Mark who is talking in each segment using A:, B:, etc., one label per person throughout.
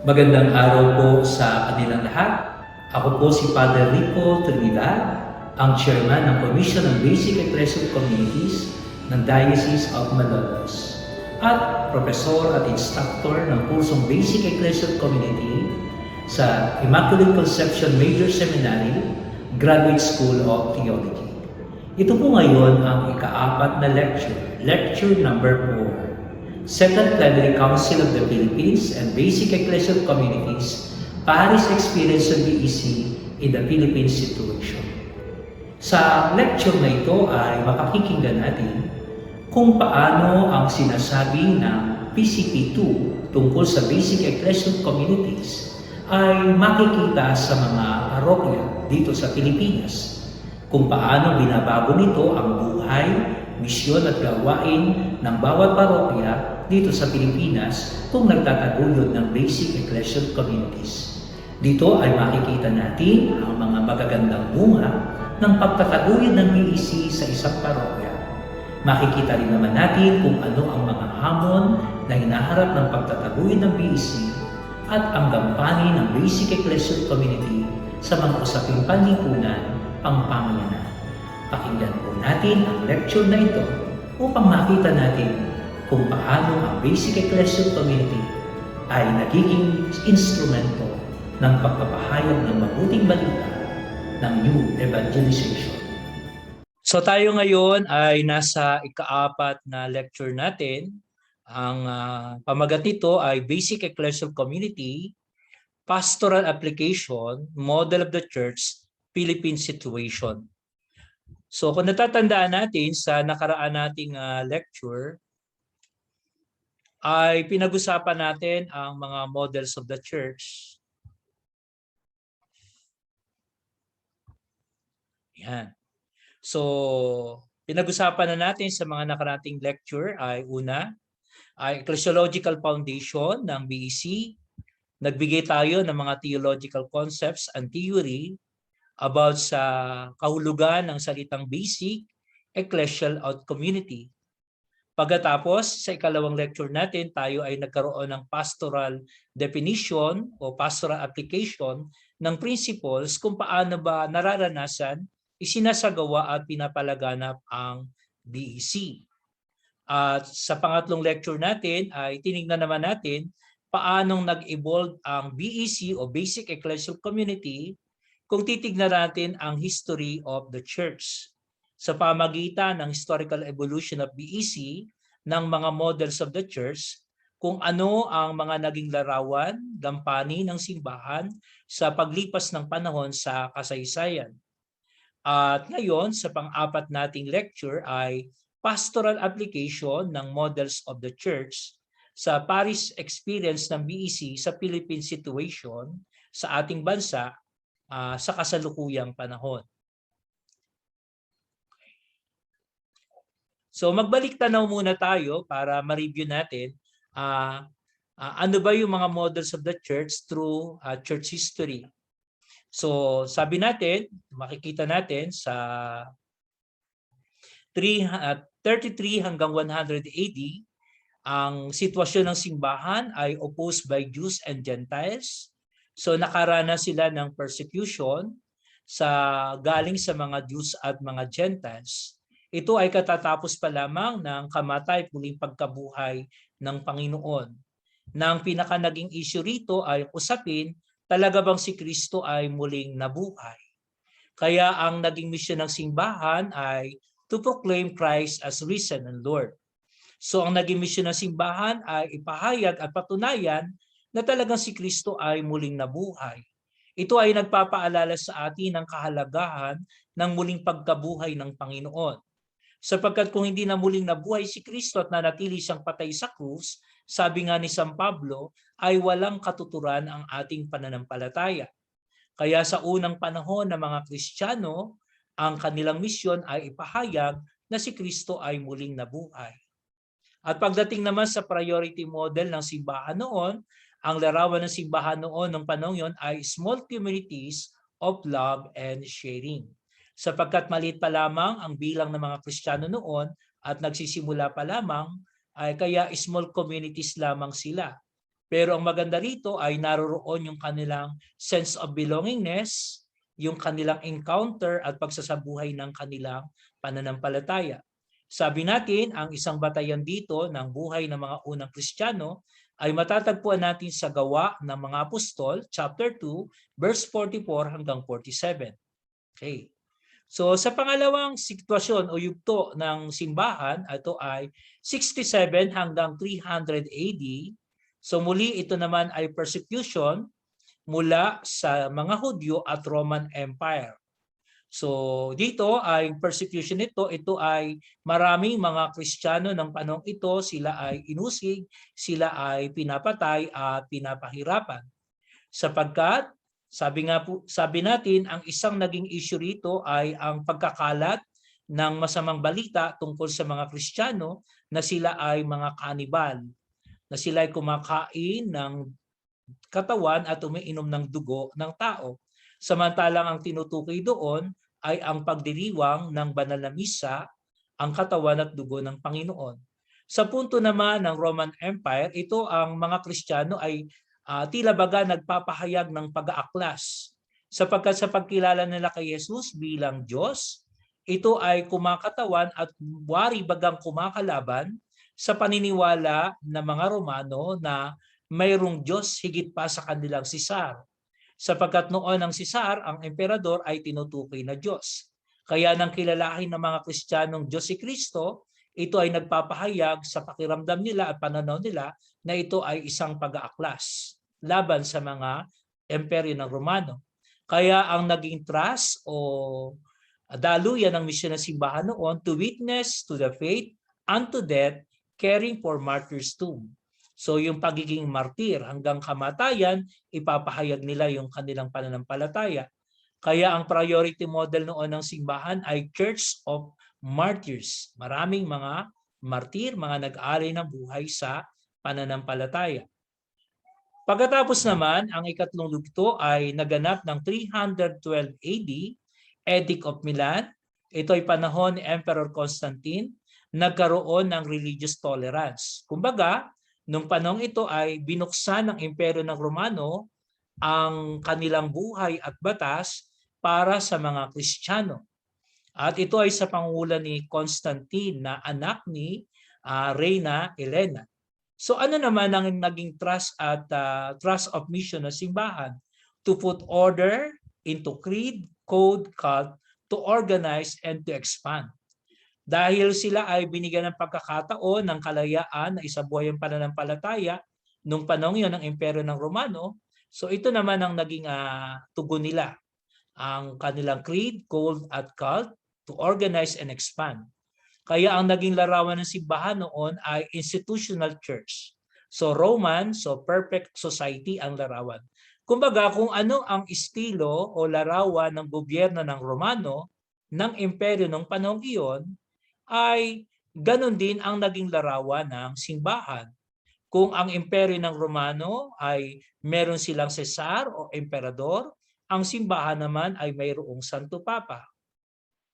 A: Magandang araw po sa kanilang lahat. Ako po si Father Rico Trinidad, ang Chairman ng Commission on Basic Ecclesial Communities ng Diocese of Malolos at Professor at Instructor ng kursong Basic Ecclesial Community sa Immaculate Conception Major Seminary, Graduate School of Theology. Ito po ngayon ang ika-4 na lecture number 4. Second Plenary Council of the Philippines and Basic Ecclesial Communities, Paris Experience of BEC in the Philippine Situation. Sa lecture na ito ay makakikinggan natin kung paano ang sinasabi ng PCP2 tungkol sa Basic Ecclesial Communities ay makikita sa mga parokya dito sa Pilipinas, kung paano binabago nito ang buhay, misyon at gawain ng bawat parokya dito sa Pilipinas kung nagtataguyod ng Basic Ecclesial Communities. Dito ay makikita natin ang mga magagandang bunga ng pagtataguyod ng BEC sa isang parokya. Makikita rin naman natin kung ano ang mga hamon na hinaharap ng pagtataguyod ng BEC at ang gampanin ng Basic Ecclesial Community sa mga usaping panlipunan, pangpamayanan. Pakinggan po natin ang lecture na ito upang makita natin kung paano ang Basic Ecclesial Community ay nagiging instrumento ng pagpapahayag ng mabuting balita ng new evangelization. So tayo ngayon ay nasa ika-4 na lecture natin. Ang pamagat nito ay Basic Ecclesial Community, Pastoral Application, Model of the Church, Philippine Situation. So kung natatandaan natin sa nakaraan nating lecture, ay pinag-usapan natin ang mga models of the church. Yan. So, pinag-usapan na natin sa mga nakarating lecture ay una, ay ecclesiological foundation ng BEC. Nagbigay tayo ng mga theological concepts and theory about sa kahulugan ng salitang basic, ecclesial at community. Pagkatapos, sa ikalawang lecture natin, tayo ay nagkaroon ng pastoral definition o pastoral application ng principles kung paano ba nararanasan, isinasagawa at pinapalaganap ang BEC. At sa pangatlong lecture natin ay tinignan naman natin paanong nag-evolve ang BEC o Basic Ecclesial Community kung titignan natin ang history of the church sa pamagitan ng historical evolution of BEC, ng mga models of the church, kung ano ang mga naging larawan, gampanin ng simbahan sa paglipas ng panahon sa kasaysayan. At ngayon, sa pang-4 nating lecture ay pastoral application ng models of the church sa Paris experience ng BEC sa Philippine situation sa ating bansa sa kasalukuyang panahon. So magbalik tanaw muna tayo para ma-review natin ano ba yung mga models of the church through church history. So sabi natin, makikita natin sa 33 hanggang 100 AD, ang sitwasyon ng simbahan ay opposed by Jews and Gentiles. So nakaranas sila ng persecution galing sa mga Jews at mga Gentiles. Ito ay katatapos pa lamang ng kamatay at muling pagkabuhay ng Panginoon. Nang pinaka naging issue rito ay usapin, talaga bang si Kristo ay muling nabuhay? Kaya ang naging mission ng simbahan ay to proclaim Christ as risen and Lord. So ang naging mission ng simbahan ay ipahayag at patunayan na talagang si Kristo ay muling nabuhay. Ito ay nagpapaalala sa atin ng kahalagahan ng muling pagkabuhay ng Panginoon. Sapagkat kung hindi na muling nabuhay si Kristo at nanatili siyang patay sa krus, sabi nga ni San Pablo, ay walang katuturan ang ating pananampalataya. Kaya sa unang panahon ng mga Kristiyano, ang kanilang misyon ay ipahayag na si Kristo ay muling nabuhay. At pagdating naman sa priority model ng simbahan noon, ang larawan ng simbahan noon ng panahon yon ay small communities of love and sharing. Sapagkat maliit pa lamang ang bilang ng mga Kristiyano noon at nagsisimula pa lamang, ay kaya small communities lamang sila. Pero ang maganda rito ay naroroon yung kanilang sense of belongingness, yung kanilang encounter at pagsasabuhay ng kanilang pananampalataya. Sabi natin, ang isang batayan dito ng buhay ng mga unang Kristiyano ay matatagpuan natin sa Gawa ng mga Apostol, chapter 2, verse 44 hanggang 47. Okay. So sa pangalawang sitwasyon o yugto ng simbahan, ito ay 67 hanggang 300 AD. So muli ito naman ay persecution mula sa mga Hudyo at Roman Empire. So dito ay persecution ito ay maraming mga Kristiyano ng panahong ito, sila ay inusig, sila ay pinapatay at pinapahirapan. Sapagkat sabi natin ang isang naging issue rito ay ang pagkakalat ng masamang balita tungkol sa mga Kristiyano na sila ay mga kanibal, na sila ay kumakain ng katawan at umiinom ng dugo ng tao. Samantalang ang tinutukoy doon ay ang pagdiriwang ng banal na misa, ang katawan at dugo ng Panginoon. Sa punto naman ng Roman Empire, ito ang mga Kristiyano ay tila baga nagpapahayag ng pag-aaklas. Sapagkat sa pagkilala nila kay Jesus bilang Diyos, ito ay kumakatawan at wari bagang kumakalaban sa paniniwala ng mga Romano na mayroong Diyos higit pa sa kanilang Sisar. Sapagkat noon ang Sisar, ang emperador, ay tinutukoy na Diyos. Kaya nang kilalahin ng mga Kristiyanong Diyos si Kristo, ito ay nagpapahayag sa pakiramdam nila at pananaw nila na ito ay isang pag-aaklas laban sa mga imperyo ng Romano. Kaya ang naging trust o daluyan ng misyon ng simbahan noon to witness to the faith unto death, caring for martyrs' tomb. So yung pagiging martir hanggang kamatayan, ipapahayag nila yung kanilang pananampalataya. Kaya ang priority model noon ng simbahan ay Church of Martyrs. Maraming mga martir, mga nag-alay ng buhay sa pananampalataya. Pagkatapos naman, ang ikatlong lugto ay naganap ng 312 AD, Edict of Milan. Ito ay panahon ni Emperor Constantine. Nagkaroon ng religious tolerance. Kumbaga, nung panahon ito ay binuksan ng Imperyo ng Romano ang kanilang buhay at batas para sa mga Kristiyano. At ito ay sa pangunguna ni Constantine na anak ni Reyna Elena. So ano naman ang naging trust of mission ng simbahan? To put order into creed, code, cult, to organize and to expand. Dahil sila ay binigyan ng pagkakataon ng kalayaan na isabuhay ang pananampalataya nung panahon yon ng Imperyo ng Romano, so ito naman ang naging tugon nila, ang kanilang creed, code at cult to organize and expand. Kaya ang naging larawan ng simbahan noon ay institutional church. So Roman, so perfect society ang larawan. Kumbaga kung ano ang estilo o larawan ng gobyerno ng Romano ng imperyo ng panahong iyon, ay ganun din ang naging larawan ng simbahan. Kung ang imperyo ng Romano ay meron silang Cesar o emperador, ang simbahan naman ay mayroong Santo Papa.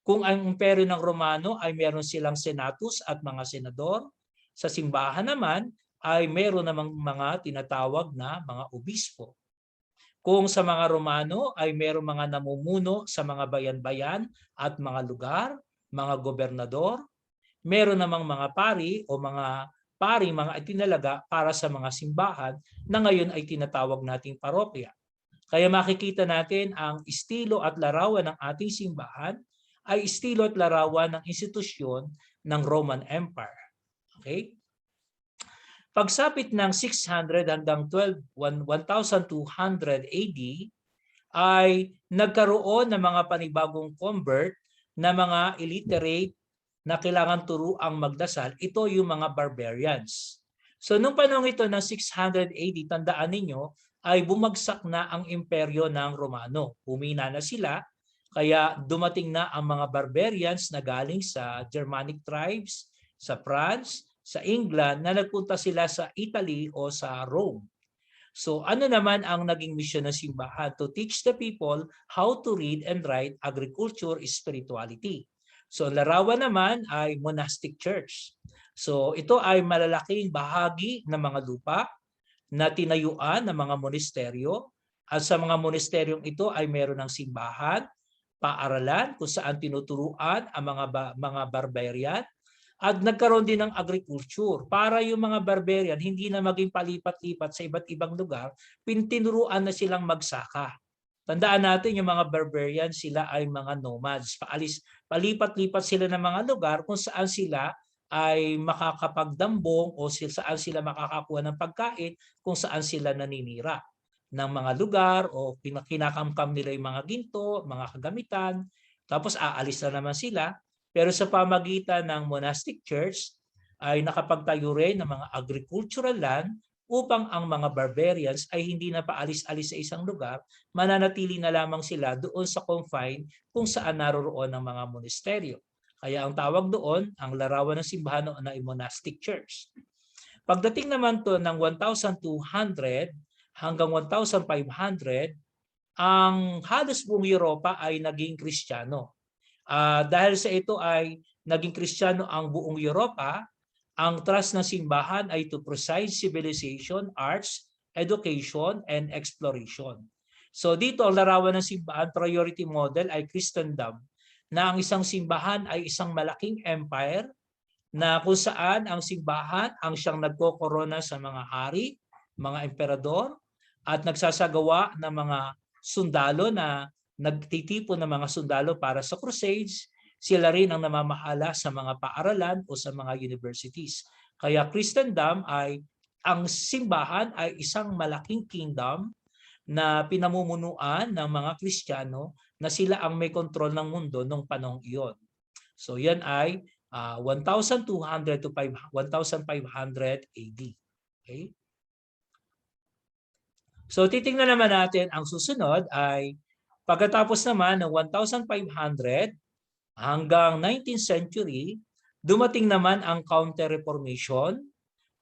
A: Kung ang imperyo ng Romano ay meron silang senatus at mga senador, sa simbahan naman ay meron namang mga tinatawag na mga obispo. Kung sa mga Romano ay meron mga namumuno sa mga bayan-bayan at mga lugar, mga gobernador, meron namang mga pari o mga itinalaga para sa mga simbahan na ngayon ay tinatawag nating parokya. Kaya makikita natin ang estilo at larawan ng ating simbahan ay estilo at larawan ng institusyon ng Roman Empire. Okay? Pagsapit ng 600 hanggang 1200 AD ay nagkaroon ng mga panibagong convert na mga illiterate na kailangan turuang magdasal. Ito yung mga barbarians. So nung panahon ito ng 600 AD, tandaan ninyo, ay bumagsak na ang imperyo ng Romano. Humina na sila, kaya dumating na ang mga barbarians na galing sa Germanic tribes, sa France, sa England, na nagpunta sila sa Italy o sa Rome. So ano naman ang naging misyon ng simbahan? To teach the people how to read and write, agriculture, spirituality. So larawan naman ay monastic church. So ito ay malalaking bahagi ng mga lupa na tinayuan ng mga monasteryo. At sa mga monasteryong ito ay meron ng simbahan, paaralan kung saan tinuturuan ang mga barbarian. At nagkaroon din ng agriculture para yung mga barbarian hindi na maging palipat-lipat sa iba't ibang lugar, tinuruan na silang magsaka. Tandaan natin yung mga barbarian, sila ay mga nomads. Palipat-lipat sila ng mga lugar kung saan sila ay makakapagdambong o saan sila makakakuha ng pagkain, kung saan sila naninira ng mga lugar o kinakamkam nila yung mga ginto, mga kagamitan, tapos aalis na naman sila. Pero sa pamagitan ng monastic church ay nakapagtayo rin ng mga agricultural land upang ang mga barbarians ay hindi na paalis-alis sa isang lugar, mananatili na lamang sila doon sa confine kung saan naroroon ang mga monasteryo. Kaya ang tawag doon, ang larawan ng simbahan noon ay monastic church. Pagdating naman to ng 1,200 hanggang 1,500, ang halos buong Europa ay naging Kristiyano. Dahil sa ito ay naging Kristiyano ang buong Europa, ang trust ng simbahan ay to preside civilization, arts, education, and exploration. So dito ang larawan ng simbahan, priority model ay Christendom, na ang isang simbahan ay isang malaking empire na kung saan ang simbahan ang siyang nagkokorona sa mga hari, mga emperador, at nagsasagawa ng mga sundalo na nagtitipon ng mga sundalo para sa crusades. Sila rin ang namamahala sa mga paaralan o sa mga universities. Kaya Christendom ay, ang simbahan ay isang malaking kingdom na pinamumunuan ng mga Kristiyano na sila ang may kontrol ng mundo nung panahong iyon. So yan ay 1,200 to 1,500 AD. Okay? So titingnan naman natin ang susunod ay pagkatapos naman ng 1,500 hanggang 19th century, dumating naman ang Counter-Reformation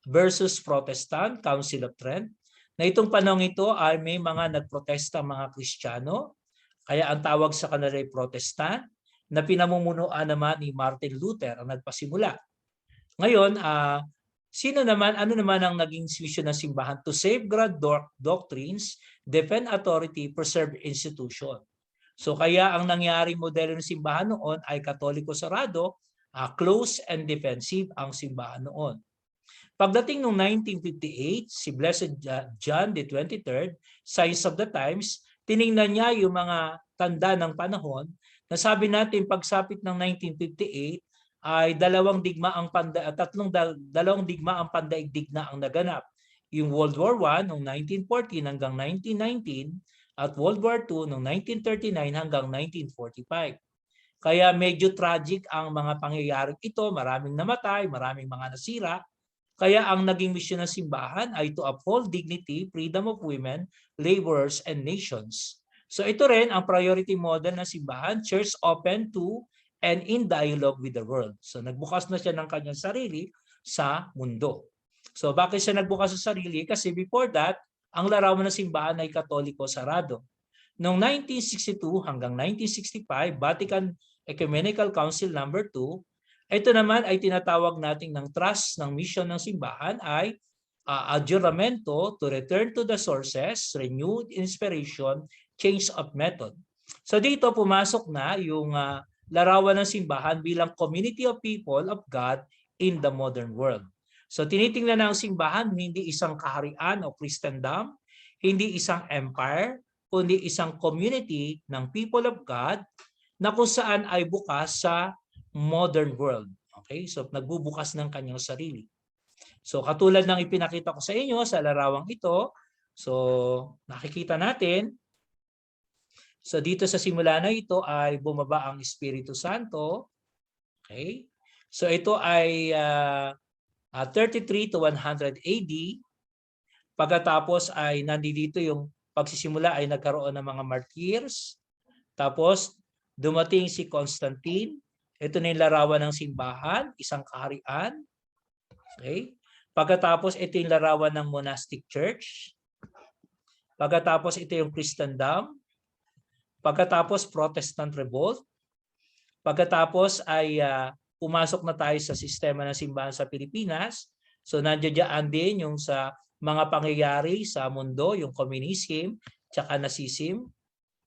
A: versus Protestant, Council of Trent. Na itong panahon ito ay may mga nagprotesta mga Kristiyano, kaya ang tawag sa kanila ay Protestant, na pinamumunuan naman ni Martin Luther ang nagpasimula. Ngayon, ano naman ang naging mission ng simbahan? To safeguard doctrines, defend authority, preserve institution. So kaya ang nangyaring modelo ng simbahan noon ay Katoliko sarado, close and defensive ang simbahan noon. Pagdating noong 1958, si Blessed John the 23rd, Signs of the Times, tiningnan niya yung mga tanda ng panahon na sabi natin pagsapit ng 1958 ay dalawang digma ang pandaigdig na ang naganap. Yung World War I noong 1914 hanggang 1919 at World War II noong 1939 hanggang 1945. Kaya medyo tragic ang mga pangyayaring ito, maraming namatay, maraming mga nasira. Kaya ang naging misyon ng simbahan ay to uphold dignity, freedom of women, laborers, and nations. So ito rin ang priority model ng simbahan, church open to and in dialogue with the world. So nagbukas na siya ng kanyang sarili sa mundo. So bakit siya nagbukas sa sarili? Kasi before that, ang larawan ng simbahan ay Katoliko sarado. Noong 1962 hanggang 1965, Vatican Ecumenical Council No. 2, ito naman ay tinatawag natin ng trust ng mission ng simbahan ay adjuramento to return to the sources, renewed inspiration, change of method. So dito pumasok na yung larawan ng simbahan bilang community of people of God in the modern world. So tinitingnan ng simbahan hindi isang kaharian o Christendom, hindi isang empire, kundi isang community ng people of God na kung saan ay bukas sa modern world. Okay? So nagbubukas ng kanyang sarili. So katulad ng ipinakita ko sa inyo sa larawang ito, so nakikita natin, so dito sa simula na ito ay bumaba ang Espiritu Santo. Okay? So ito ay 33 to 100 AD. Pagkatapos ay nandito yung pagsisimula ay nagkaroon ng mga martyrs. Tapos dumating si Constantine. Ito na yung larawan ng simbahan, isang kaharian. Okay? Pagkatapos ito yung larawan ng monastic church. Pagkatapos ito yung Christendom. Pagkatapos Protestant revolt. Pagkatapos ay pumasok na tayo sa sistema ng simbahan sa Pilipinas. So nandiyan din yung sa mga pangyayari sa mundo, yung communism, tsaka Nazism.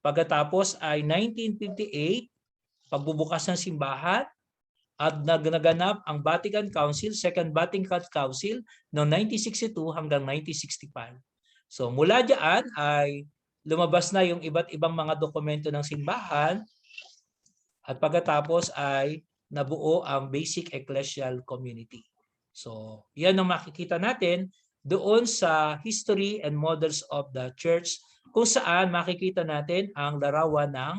A: Pagkatapos ay 1958, pagbubukas ng simbahan, at naganap ang Vatican Council, Second Vatican Council noong 1962 hanggang 1965. So mula diyan ay lumabas na yung iba't ibang mga dokumento ng simbahan at pagkatapos ay nabuo ang Basic Ecclesial Community. So yan ang makikita natin doon sa History and Models of the Church kung saan makikita natin ang larawan ng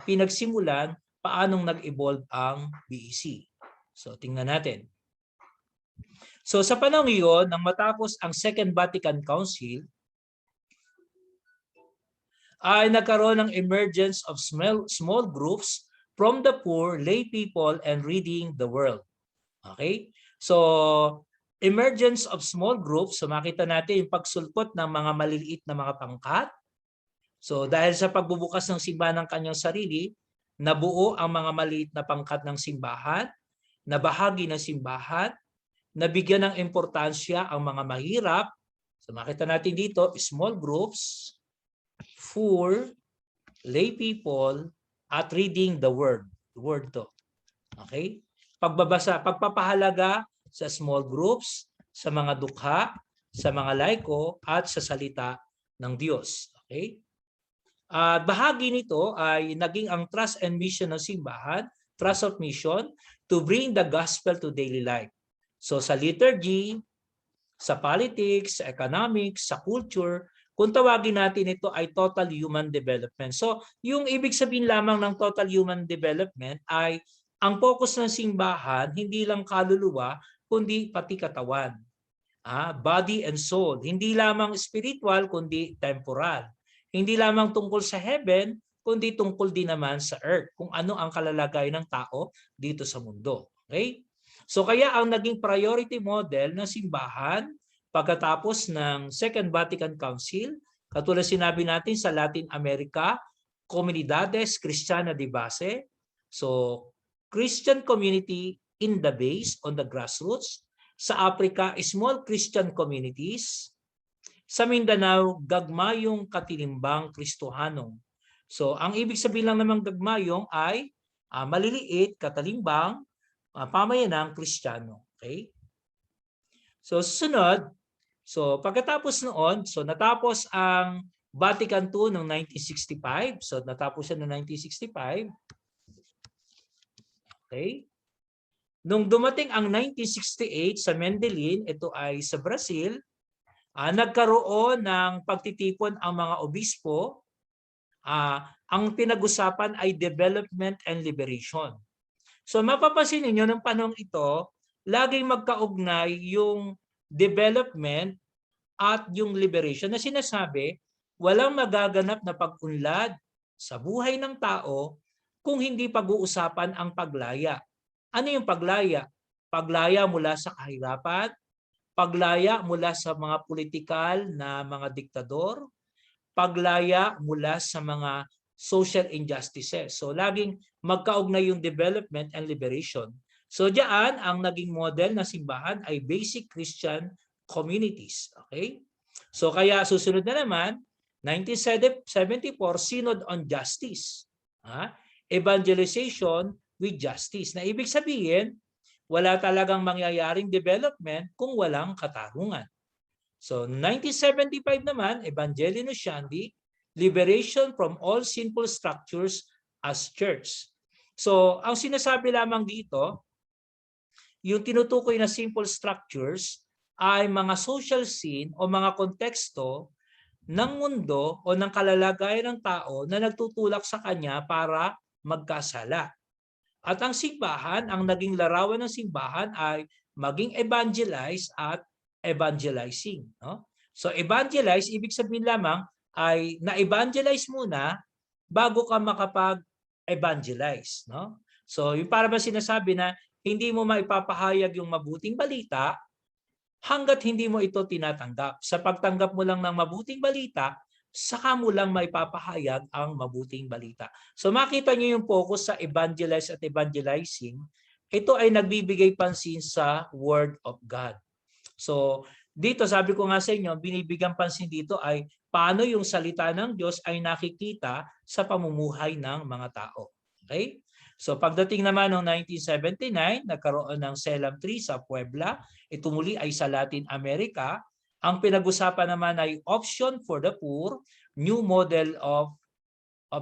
A: pinagsimulan paanong nag-evolve ang BEC. So tingnan natin. So sa panahon iyon, nang matapos ang Second Vatican Council, ay nagkaroon ng emergence of small groups from the poor, lay people, and reading the world. Okay? So emergence of small groups, so makita natin yung pagsulpot ng mga maliliit na mga pangkat. So dahil sa pagbubukas ng simbahan ng kanyang sarili, nabuo ang mga maliit na pangkat ng simbahan, na bahagi ng simbahan, nabigyan ng importansya ang mga mahirap. So makita natin dito, small groups, poor, lay people, at reading the word. The word to. Okay? Pagpapahalaga sa small groups, sa mga dukha, sa mga laiko, at sa salita ng Diyos. Okay? At bahagi nito ay naging ang trust and mission ng simbahan, trust of mission, to bring the gospel to daily life. So sa liturgy, sa politics, sa economics, sa culture, kung tawagin natin ito ay total human development. So yung ibig sabihin lamang ng total human development ay ang focus ng simbahan, hindi lang kaluluwa, kundi pati katawan. Body and soul. Hindi lamang spiritual, kundi temporal. Hindi lamang tungkol sa heaven, kundi tungkol din naman sa earth, kung ano ang kalalagayan ng tao dito sa mundo. Okay? So kaya ang naging priority model ng simbahan pagkatapos ng Second Vatican Council, katulad sinabi natin sa Latin America, Comunidades Cristiana de Base, so Christian community in the base, on the grassroots. Sa Africa, small Christian communities. Sa Mindanao, gagmayong katilimbang Kristohanong. So ang ibig sabihin lang namang gagmayong ay maliliit, katalimbang, pamayanang Kristiyano. Okay? So sunod, so pagkatapos noon, so natapos ang Vatican II noong 1965. So natapos siya noong 1965. Okay? Nung dumating ang 1968 sa Medellin, ito ay sa Brazil, nagkaroon ng pagtitipon ang mga obispo. Ang pinag-usapan ay development and liberation. So mapapansin niyo ng panahon ito, laging magkaugnay yung development at yung liberation na sinasabi, walang magaganap na pag-unlad sa buhay ng tao kung hindi pag-uusapan ang paglaya. Ano yung paglaya? Paglaya mula sa kahirapan, paglaya mula sa mga politikal na mga diktador, paglaya mula sa mga social injustices. So laging magkaugnay yung development and liberation. So diyan ang naging model na simbahan ay basic Christian communities. Okay? So kaya susunod na naman, 1974 Synod on Justice. Evangelization with justice. Na ibig sabihin, wala talagang mangyayaring development kung walang katarungan. So 1975 naman, Evangelii Nuntiandi, liberation from all sinful structures as church. So ang sinasabi lamang dito, yung tinutukoy na simple structures ay mga social scene o mga konteksto ng mundo o ng kalalagayan ng tao na nagtutulak sa kanya para magkasala. At ang simbahan, ang naging larawan ng simbahan ay maging evangelize at evangelizing. No? So evangelize, ibig sabihin lamang ay na-evangelize muna bago ka makapag-evangelize. No? So yung para ba sinasabi na hindi mo maipapahayag yung mabuting balita hanggat hindi mo ito tinatanggap. Sa pagtanggap mo lang ng mabuting balita, saka mo lang maipapahayag ang mabuting balita. So makita niyo yung focus sa evangelize at evangelizing. Ito ay nagbibigay pansin sa Word of God. So
B: Dito, sabi ko nga sa inyo, binibigyan pansin dito ay paano yung salita ng Diyos ay nakikita sa pamumuhay ng mga tao. Okay? So pagdating naman noong 1979, nagkaroon ng CELAM 3 sa Puebla. Ito muli ay sa Latin America. Ang pinag-usapan naman ay option for the poor, new model of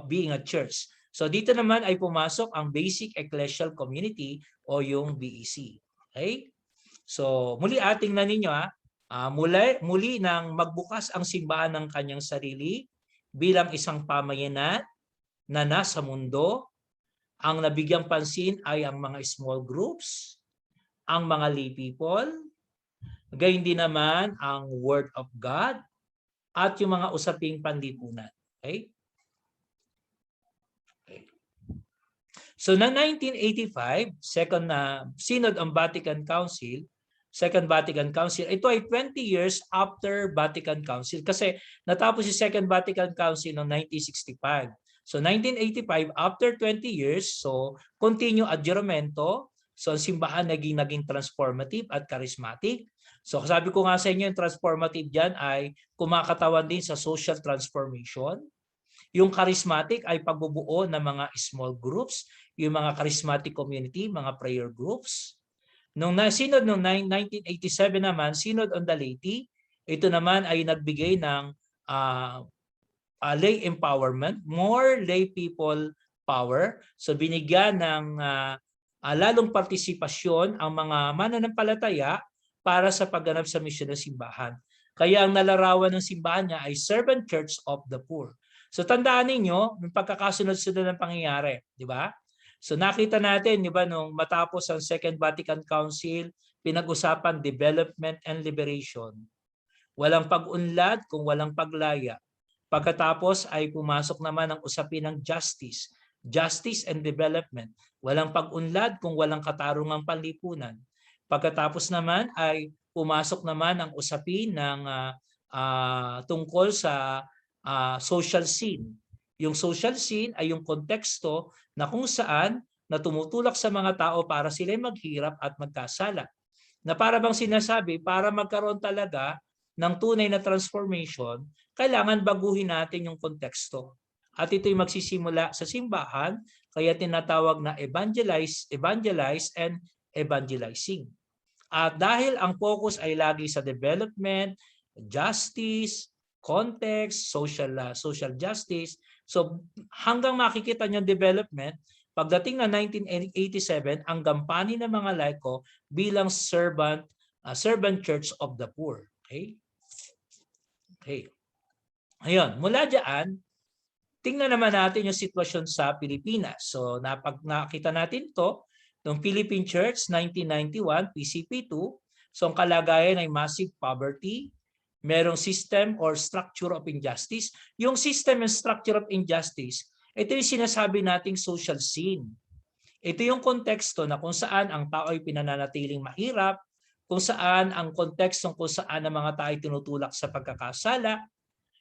B: being a church. So dito naman ay pumasok ang Basic Ecclesial Community o yung BEC. Okay? So muli tingnan ninyo muli nang magbukas ang simbahan ng kanyang sarili bilang isang pamayanan na nasa mundo. Ang nabigyang pansin ay ang mga small groups, ang mga lay people, gayon din naman ang Word of God at yung mga usaping panlipunan. Okay? So na 1985, Second Synod on Vatican Council, Second Vatican Council, ito ay 20 years after Vatican Council kasi natapos si Second Vatican Council noong 1965. So 1985, after 20 years, so continue adjuramento, so ang simbahan naging transformative at charismatic. So sabi ko nga sa inyo, yung transformative dyan ay kumakatawan din sa social transformation. Yung charismatic ay pagbubuo ng mga small groups, yung mga charismatic community, mga prayer groups. Nung synod noong 1987 naman, Synod on the Laity, ito naman ay nagbigay ng lay empowerment, more lay people power. So binigyan ng lalong partisipasyon ang mga mananampalataya para sa pagganap sa misyon ng simbahan. Kaya ang nalarawan ng simbahan niya ay Servant Church of the Poor. So tandaan ninyo, yung pagkakasunod-sunod ng pangyayari, di ba? So nakita natin, di ba, nung matapos ang Second Vatican Council, pinag-usapan development and liberation. Walang pag-unlad kung walang paglaya. Pagkatapos ay pumasok naman ang usapin ng justice, justice and development. Walang pag-unlad kung walang katarungang panlipunan. Pagkatapos naman ay pumasok naman ang usapin ng tungkol sa social scene. Yung social scene ay yung konteksto na kung saan na tumutulak sa mga tao para sila maghirap at magkasala. Na para bang sinasabi, para magkaroon talaga ng tunay na transformation, kailangan baguhin natin yung konteksto. At ito'y magsisimula sa simbahan, kaya tinatawag na evangelize, and evangelizing. At dahil ang focus ay lagi sa development, justice, context, social justice, so hanggang makikita niyo development, pagdating na 1987, ang gampanin ng mga laiko bilang servant church of the poor. Okay? Okay. Ayun, mula diyan, tingnan naman natin yung sitwasyon sa Pilipinas. So nakita natin to, ng Philippine Church 1991, PCP2. So ang kalagayan ay massive poverty, merong system or structure of injustice. Yung system and structure of injustice, ito yung sinasabi nating social scene. Ito yung konteksto na kung saan ang tao ay pinananatiling mahirap, kung saan ang konteksto kung saan ang mga tao ay tinutulak sa pagkakasala.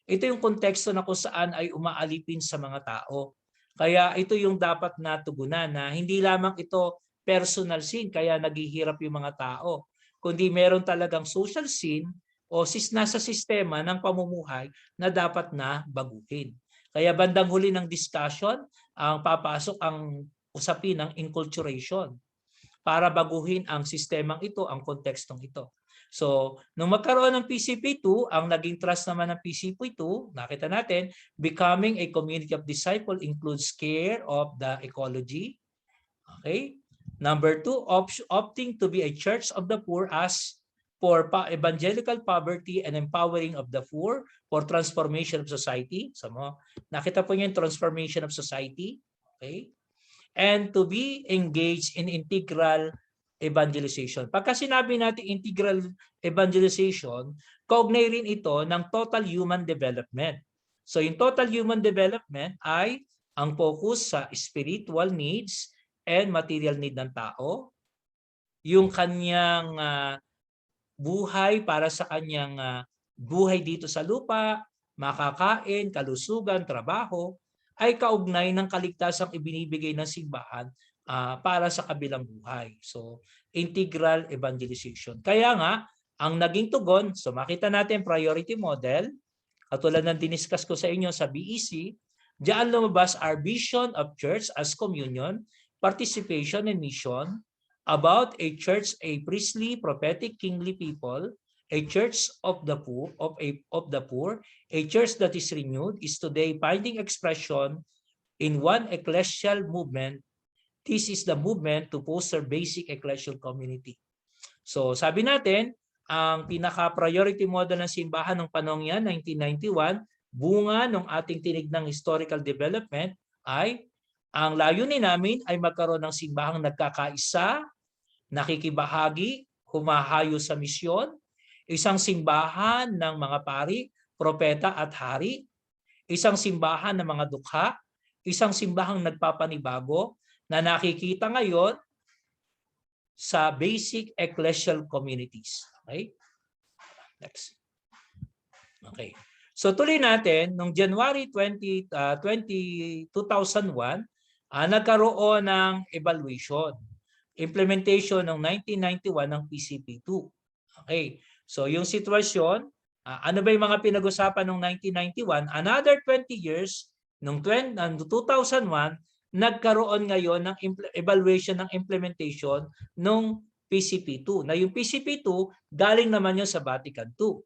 B: Ito yung konteksto na kung saan ay umaalipin sa mga tao. Kaya ito yung dapat na tugunan na hindi lamang ito personal sin kaya naghihirap yung mga tao, kundi meron talagang social sin o nasa sistema ng pamumuhay na dapat na baguhin. Kaya bandang huli ng discussion, ang papasok ang usapin ng enculturation para baguhin ang sistemang ito, ang kontekstong ito. So, nung magkaroon ng PCP2, ang naging trust naman ng PCP2, nakita natin, becoming a community of disciple includes care of the ecology. Okay? Number 2, opting to be a church of the poor as for evangelical poverty and empowering of the poor for transformation of society. So, nakita po niyo yung transformation of society. Okay? And to be engaged in integral evangelization. Pagka sinabi natin integral evangelization, kaugnay rin ito ng total human development. So yung total human development ay ang focus sa spiritual needs and material need ng tao, yung kanyang buhay para sa kanyang buhay dito sa lupa, makakain, kalusugan, trabaho, ay kaugnay ng kaligtasang ibinibigay ng simbahan para sa kabilang buhay. So, integral evangelization. Kaya nga, Ang naging tugon, so makita natin priority model, katulad ng diniscuss ko sa inyo sa BEC, diyan lumabas our vision of church as communion, participation and mission, about a church, a priestly, prophetic, kingly people, a church of the poor, a church that is renewed, is today finding expression in one ecclesial movement. This is the movement to foster basic ecclesial community. So sabi natin, ang pinaka-priority model ng simbahan ng panahon yan, 1991, bunga ng ating tinignang historical development ay ang layunin namin ay magkaroon ng simbahang nagkakaisa, nakikibahagi, humahayo sa misyon, isang simbahan ng mga pari, propeta at hari, isang simbahan ng mga dukha, isang simbahang nagpapanibago na nakikita ngayon sa basic ecclesial communities. Okay? Next. Okay. So tuloy natin, noong January 2001, nagkaroon ng evaluation, implementation ng 1991 ng PCP2. Okay. So yung sitwasyon, ano ba yung mga pinag-usapan noong 1991? Another 20 years, noong 2001, nagkaroon ngayon ng evaluation ng implementation ng PCP2. Na yung PCP2, galing naman yun sa Vatican II.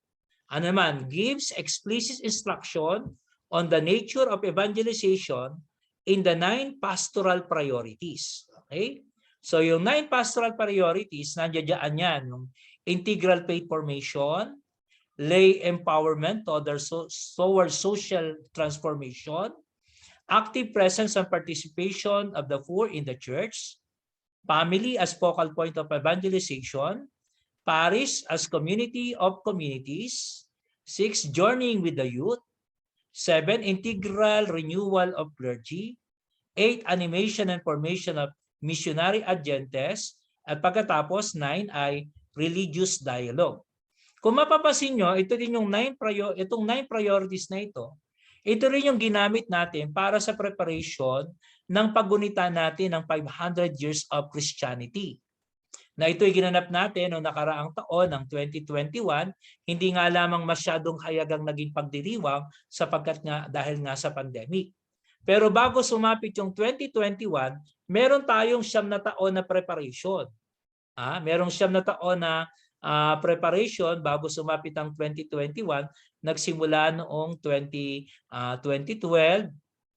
B: Ano naman, gives explicit instruction on the nature of evangelization in the 9 pastoral priorities. Okay? So yung 9 pastoral priorities, nandiyan yan, yung integral faith formation, lay empowerment towards social transformation, active presence and participation of the poor in the church, family as focal point of evangelization, parish as community of communities, 6, journeying with the youth, 7, integral renewal of clergy, 8, animation and formation of missionary agentes, at pagkatapos 9 ay religious dialogue. Kung mapapansin nyo, ito din yung 9 priorities na ito. Ito rin yung ginamit natin para sa preparation ng paggunita natin ng 500 years of Christianity. Na ito'y ginanap natin noong nakaraang taon ng 2021, hindi nga lamang masyadong hayagang naging pagdiriwang sapagkat nga dahil nga sa pandemic. Pero bago sumapit yung 2021, meron tayong 9 na taon na preparation. Merong 9 na taon na preparation bago sumapit ang 2021, nagsimula noong 2012.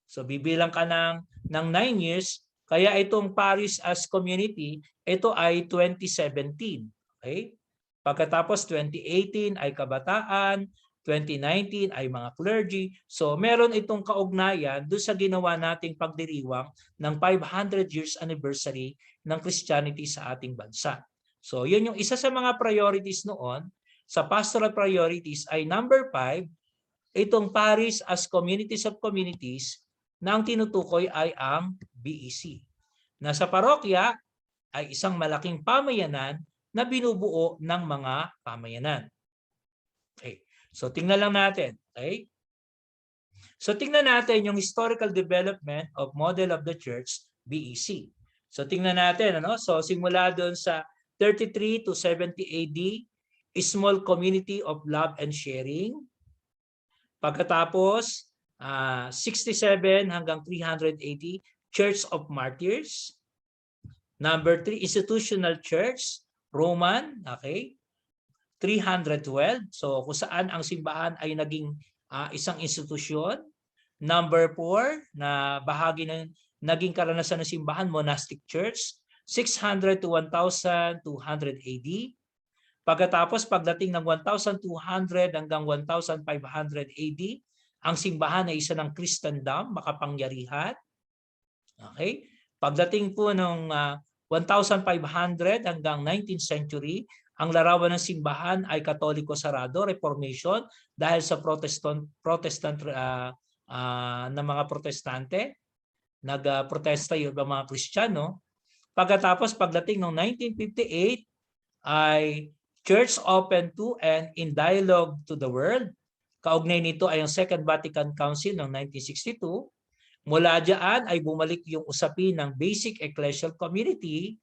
B: So bibilang ka ng 9 years, kaya itong parish as community, ito ay 2017. Okay? Pagkatapos 2018 ay kabataan, 2019 ay mga clergy. So meron itong kaugnayan doon sa ginawa nating pagdiriwang ng 500 years anniversary ng Christianity sa ating bansa. So yun yung isa sa mga priorities noon. Sa pastoral priorities ay number 5, itong parish as communities of communities na ang tinutukoy ay ang BEC. Na sa parokya ay isang malaking pamayanan na binubuo ng mga pamayanan. Okay. So tingnan lang natin. Okay? So tingnan natin yung historical development of model of the church, BEC. So tingnan natin, So simula doon sa 33 to 70 AD, a small community of love and sharing. Pagkatapos, 67 hanggang 380, Church of Martyrs. Number 3, institutional church, Roman, okay? 312, so kung saan ang simbahan ay naging isang institusyon. Number 4, na bahagi ng naging karanasan ng simbahan, monastic church, 600 to 1200 AD. Pagkatapos, pagdating ng 1200 hanggang 1500 AD, ang simbahan ay isa ng Christendom, makapangyarihan. Okay? Pagdating po ng 1500 hanggang 19th century, ang larawan ng simbahan ay Katoliko sarado, Reformation, dahil sa Protestant na mga protestante, nagprotesta yung mga Kristiyano. Pagkatapos, pagdating ng 1958, ay Church open to and in dialogue to the world. Kaugnay nito ay ang Second Vatican Council ng 1962. Mula diyan ay bumalik yung usapin ng basic ecclesial community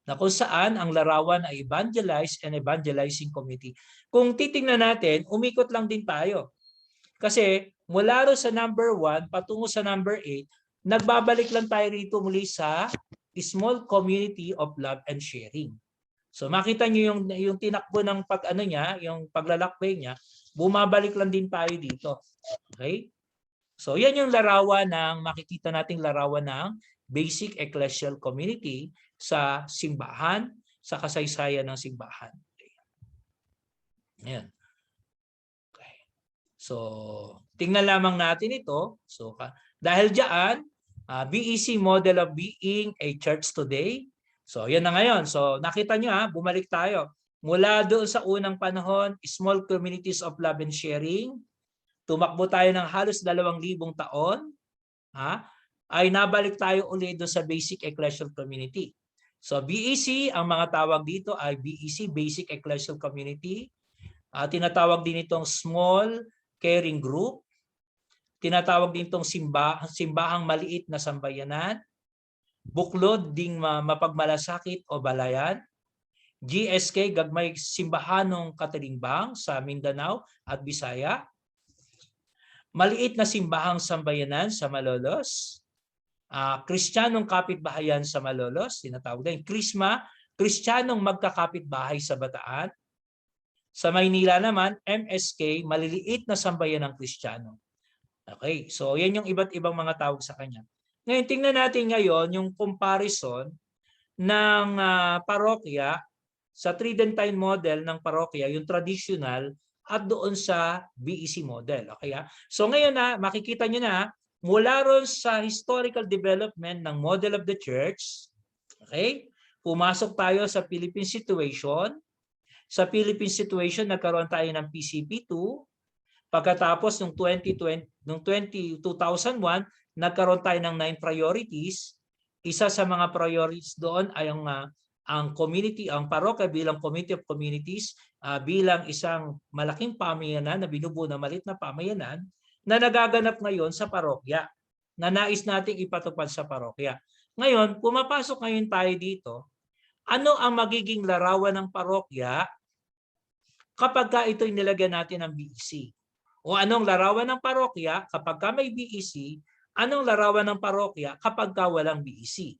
B: na kung saan ang larawan ay evangelize and evangelizing committee. Kung titingnan natin, umikot lang din tayo. Kasi mula ro sa number 1 patungo sa number 8, nagbabalik lang tayo rito muli sa small community of love and sharing. So makita niyo yung tinakbo ng niya, yung paglalakbay niya, bumabalik lang din tayo dito. Okay? So yan yung larawan makikita nating larawan ng basic ecclesial community sa simbahan, sa kasaysayan ng simbahan. Ayan. Okay. So, tingnan lamang natin ito. So, dahil diyan, BEC Model of Being a Church Today. So, yan na ngayon. So, nakita nyo bumalik tayo. Mula doon sa unang panahon, small communities of love and sharing, tumakbo tayo ng halos 2,000 taon, ay nabalik tayo ulit doon sa basic ecclesial community. So BEC, ang mga tawag dito ay BEC, Basic Ecclesial Community. Tinatawag din itong Small Caring Group. Tinatawag din itong simbahang maliit na sambayanan. Buklod ding mapagmalasakit o balayan. GSK, Gagmay Simbahanong Katalimbang sa Mindanao at Bisaya. Maliit na simbahang sambayanan sa Malolos. Kristiyanong kapitbahayan sa Malolos, tinatawag din. Krisma, Kristiyanong magkakapitbahay sa Bataan. Sa Maynila naman, MSK, maliliit na sambayan ng Kristiyano. Okay, so yan yung iba't ibang mga tawag sa kanya. Ngayon, tingnan natin ngayon yung comparison ng parokya sa Tridentine model ng parokya, yung traditional, at doon sa BEC model. Okay, so ngayon makikita nyo na, mula ron sa historical development ng model of the church, okay, pumasok tayo sa Philippine situation. Sa Philippine situation, nagkaroon tayo ng PCP2. Pagkatapos, noong 2001, nagkaroon tayo ng 9 priorities. Isa sa mga priorities doon ay ang community, ang parokya bilang community of communities, bilang isang malaking pamayanan na binubuo na maliit na pamayanan, na nagaganap ngayon sa parokya, na nais nating ipatupad sa parokya. Ngayon, pumapasok ngayon tayo dito, ano ang magiging larawan ng parokya kapag ito'y nilagyan natin ng BEC? O anong larawan ng parokya kapag may BEC? Anong larawan ng parokya kapag walang BEC?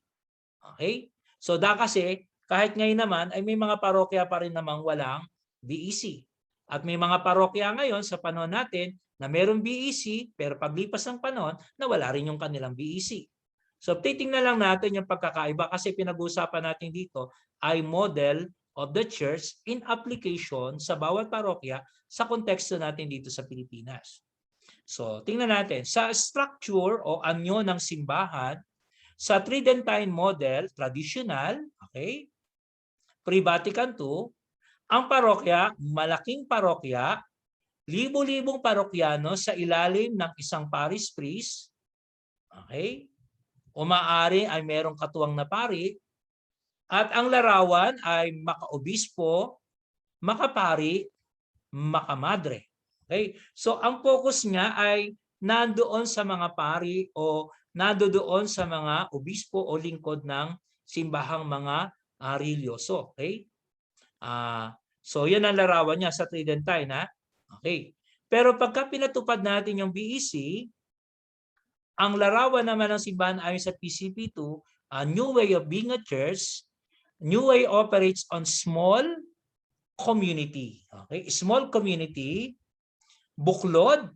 B: Okay? So kasi kahit ngayon naman ay may mga parokya pa rin namang walang BEC. At may mga parokya ngayon sa panahon natin na mayroong BEC, pero paglipas ng panahon, nawala rin yung kanilang BEC. So titingnan lang natin yung pagkakaiba kasi pinag-uusapan natin dito ay model of the church in application sa bawat parokya sa konteksto natin dito sa Pilipinas. So tingnan natin, sa structure o anyo ng simbahan, sa Tridentine model, traditional, okay, Pre-Vatican II, ang parokya, malaking parokya, libo-libong parokyano sa ilalim ng isang parish priest, okay? O maaari ay merong katuwang na pari, at ang larawan ay makaobispo, makapari, makamadre. Okay? So ang focus niya ay nandoon sa mga pari o nandoon sa mga obispo o lingkod ng simbahang mga religyoso. Okay? So yan ang larawan niya sa Tridentine. Okay. Pero pagka pinatupad natin yung BEC, ang larawan naman ng simbahan ayon sa PCP2, a new way of being a church, new way operates on small community. Okay? Small community, buklod,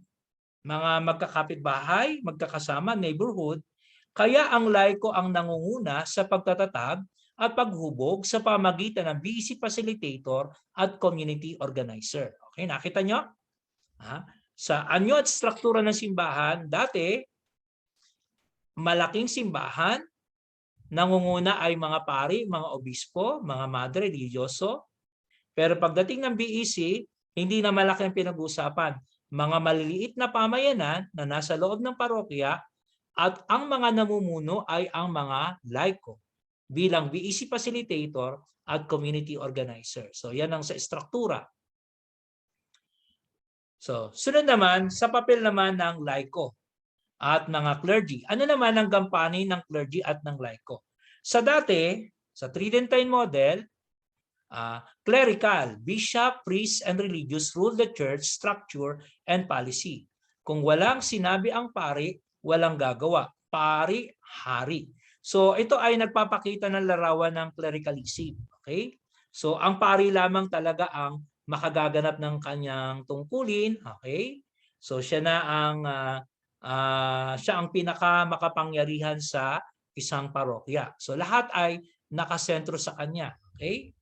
B: mga magkakapitbahay, magkakasama, neighborhood, kaya ang laiko ang nangunguna sa pagtatatag at paghubog sa pamagitan ng BEC facilitator at community organizer. Okay, nakita nyo? Sa anyo at struktura ng simbahan, dati, malaking simbahan, nangunguna ay mga pari, mga obispo, mga madre, religyoso. Pero pagdating ng BEC, hindi na malaki ang pinag-uusapan. Mga maliliit na pamayanan na nasa loob ng parokya at ang mga namumuno ay ang mga laiko bilang BEC facilitator at community organizer. So yan ang sa struktura. So sunod naman sa papel naman ng laiko at mga clergy. Ano naman ang gampanin ng clergy at ng laiko? Sa dati, Sa Tridentine model, clerical, bishop, priest, and religious rule the church structure and policy. Kung walang sinabi ang pari, walang gagawa. Pari, hari. So ito ay nagpapakita ng larawan ng clericalism. Okay? So ang pari lamang talaga ang makagaganap ng kanyang tungkulin. Okay? So siya na ang siya ang pinaka makapangyarihan sa isang parokya. So lahat ay nakasentro sa kanya. Okay?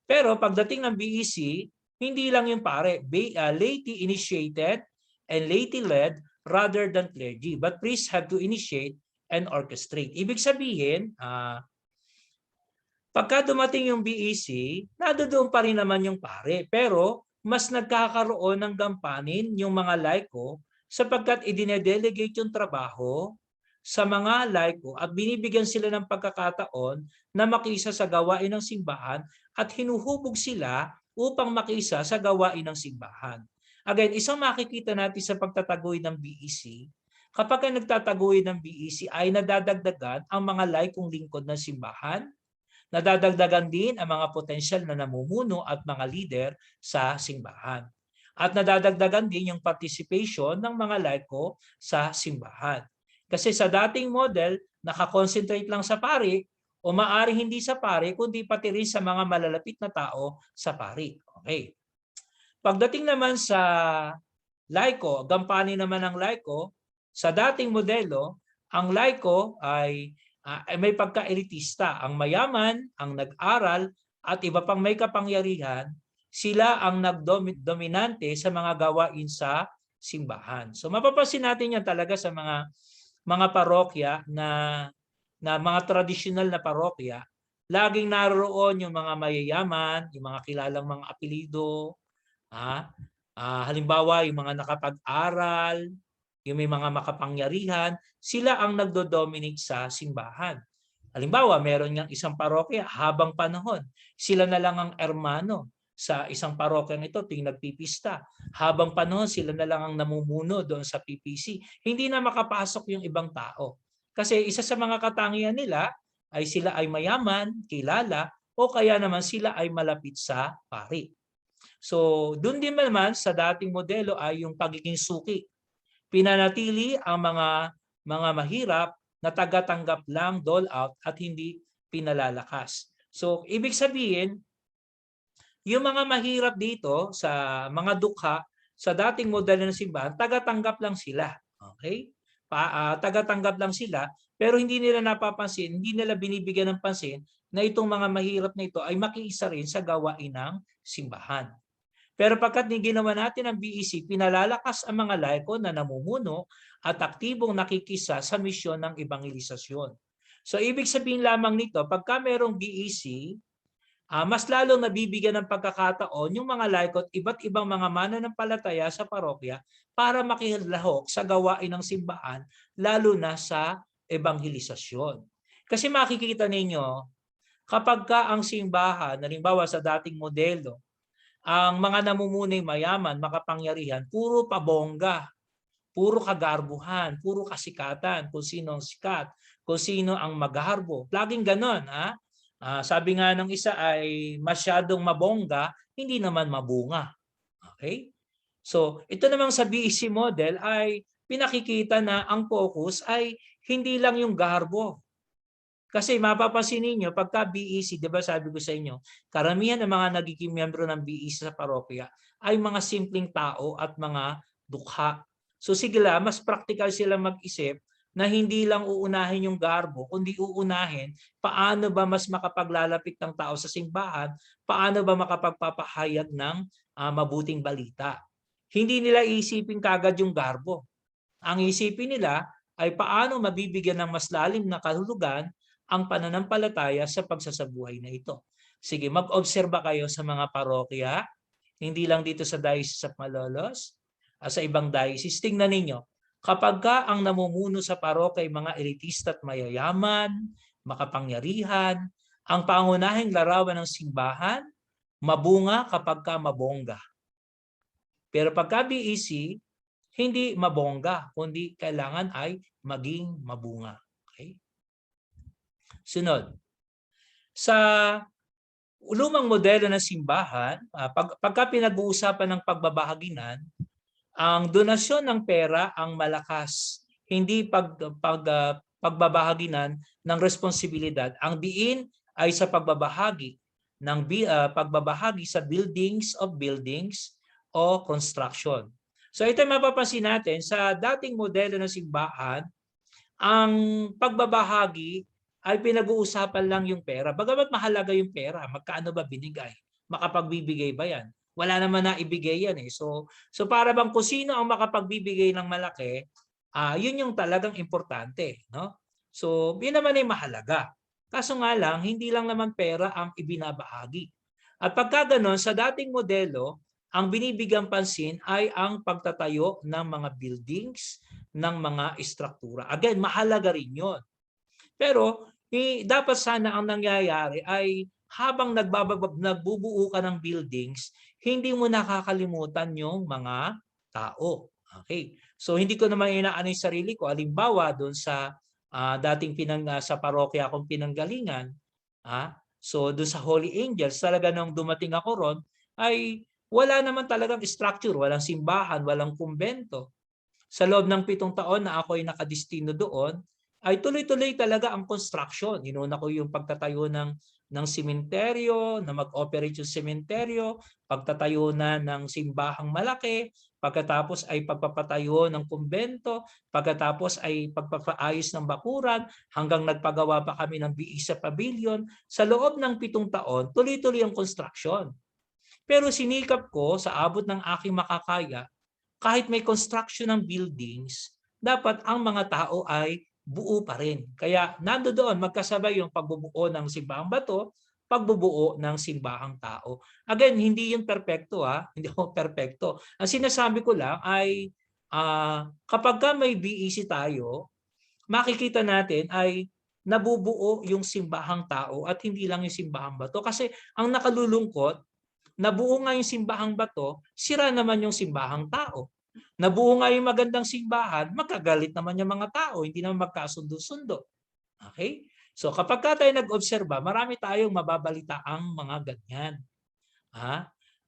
B: Pero pagdating ng BEC, hindi lang yung pare, laity initiated and laity led rather than clergy. But priests have to initiate and orchestrate. Ibig sabihin, pagka dumating yung BEC, nadoon pa rin naman yung pare. Pero mas nagkakaroon ng gampanin yung mga laiko sapagkat idinedelegate yung trabaho sa mga laiko at binibigyan sila ng pagkakataon na makisa sa gawain ng simbahan at hinuhubog sila upang makisa sa gawain ng simbahan. Again, isang makikita natin sa pagtataguyod ng BEC, kapag nagtataguyod ng BEC ay nadadagdagan ang mga laikong lingkod ng simbahan, nadadagdagan din ang mga potensyal na namumuno at mga leader sa simbahan. At nadadagdagan din yung participation ng mga laiko sa simbahan. Kasi sa dating model, nakakonsentrate lang sa pari o maaari hindi sa pari kundi pati rin sa mga malalapit na tao sa pari. Okay. Pagdating naman sa laiko, gampanin naman ng laiko, sa dating modelo, ang laiko ay may pagka-elitista. Ang mayaman, ang nag-aral, at iba pang may kapangyarihan, sila ang nagdominante sa mga gawain sa simbahan. So mapapansin natin yan talaga sa mga parokya na mga tradisyonal na parokya, laging naroon yung mga mayayaman, yung mga kilalang mga apelido, halimbawa yung mga nakapag-aral, yung may mga makapangyarihan, sila ang nagdo-dominate sa simbahan. Halimbawa, meron niyang isang parokya habang panahon, sila na lang ang ermano sa isang parokya nito tuwing nagpipista. Habang panahon, sila na lang ang namumuno doon sa PPC. Hindi na makapasok yung ibang tao. Kasi isa sa mga katangian nila ay sila ay mayaman, kilala, o kaya naman sila ay malapit sa pari. So, doon din naman sa dating modelo ay yung pagiging suki. Pinanatili ang mga mahirap na taga-tanggap lang, dole out, at hindi pinalalakas. So, ibig sabihin, yung mga mahirap dito sa mga dukha, sa dating modelo ng simbahan, taga-tanggap lang sila. Okay? Taga-tanggap lang sila, pero hindi nila napapansin, hindi nila binibigyan ng pansin na itong mga mahirap na ito ay makiisa rin sa gawain ng simbahan. Pero pagkat ginawa natin ang BEC, pinalalakas ang mga laiko na namumuno at aktibong nakikisa sa misyon ng ebangelisasyon. So ibig sabihin lamang nito, pagka merong BEC, mas lalong nabibigyan ng pagkakataon yung mga laiko at iba't ibang mga mananampalataya sa parokya para makilahok sa gawain ng simbahan, lalo na sa ebangelisasyon. Kasi makikita ninyo, kapag ka ang simbahan, halimbawa sa dating modelo, ang mga namumunay mayaman, makapangyarihan, puro pabongga, puro kagarbuhan, puro kasikatan, kung sino ang sikat, kung sino ang magarbo. Laging ganon. Sabi nga ng isa ay masyadong mabongga, hindi naman mabunga. Okay? So ito namang sa BEC model ay pinakikita na ang focus ay hindi lang yung garbo. Kasi mapapansin niyo pagka BEC, 'di ba sabi ko sa inyo, karamihan ng mga nagiging miyembro ng BEC sa parokya ay mga simpleng tao at mga dukha. So sige lang, mas practical sila mag-isip na hindi lang uunahin yung garbo, kundi uunahin paano ba mas makapaglalapit ng tao sa simbahan, paano ba makapagpapahayag ng mabuting balita. Hindi nila isipin kagad yung garbo. Ang isipin nila ay paano mabibigyan ng mas lalim na kahulugan ang pananampalataya sa pagsasabuhay na ito. Sige, mag-obserba kayo sa mga parokya, hindi lang dito sa Diocese of Malolos, sa ibang diocese. Tingnan ninyo, kapag ka ang namumuno sa parokya ay mga elitista at mayayaman, makapangyarihan, ang pangunahing larawan ng simbahan, mabunga kapag ka mabongga. Pero pagka BEC, hindi mabongga, kundi kailangan ay maging mabunga. Okay? Sunod. Sa lumang modelo ng simbahan, pagka pinag-uusapan ng pagbabahaginan, ang donasyon ng pera ang malakas, hindi pagbabahaginan ng responsibilidad. Ang diin ay sa pagbabahagi pagbabahagi sa buildings of buildings o construction. So ito mapapansin natin sa dating modelo ng simbahan, ang pagbabahagi ay pinag-uusapan lang yung pera. Bagamat mahalaga yung pera, magkano ba binigay? Makapagbibigay ba yan? Wala naman na ibigay yan eh. So para bang kung sino ang makapagbibigay ng malaki, yun yung talagang importante. No? So yun naman ay mahalaga. Kaso nga lang, hindi lang naman pera ang ibinabahagi. At pagka ganon, sa dating modelo, ang binibigyang pansin ay ang pagtatayo ng mga buildings, ng mga istruktura. Again, mahalaga rin yun. Pero dapat sana ang nangyayari ay habang nagbubuo ka ng buildings, hindi mo nakakalimutan yung mga tao. Okay. So hindi ko naman inaano yung sarili ko. Halimbawa doon sa dating sa parokya akong pinanggalingan, so doon sa Holy Angels, talaga nung dumating ako ron, ay wala naman talagang structure, walang simbahan, walang kumbento. Sa loob ng 7 taon na ako ay nakadistino doon, ay tuloy-tuloy talaga ang construction. Inuna ko yung pagtatayo ng sementeryo, na mag-operate yung sementeryo, pagtatayo na ng simbahang malaki, pagkatapos ay pagpapatayo ng kumbento, pagkatapos ay pagpapaayos ng bakuran, hanggang nagpagawa pa kami ng BE sa pavilion. Sa loob ng 7 taon, tuloy-tuloy ang construction. Pero sinikap ko sa abot ng aking makakaya, kahit may construction ng buildings, dapat ang mga tao ay buo pa rin. Kaya nandoon magkasabay yung pagbubuo ng simbahang bato, pagbubuo ng simbahang tao. Again, hindi yun perpekto hindi ako perpekto. Ang sinasabi ko lang ay kapag may BEC tayo, makikita natin ay nabubuo yung simbahang tao at hindi lang yung simbahang bato. Kasi ang nakalulungkot, nabuo nga yung simbahang bato, sira naman yung simbahang tao. Nabuo nga yung magandang simbahan, magkagalit naman yung mga tao, hindi naman magkasundo-sundo. Okay? So kapag tayo nag-obserba, marami tayong mababalitaang mga ganyan.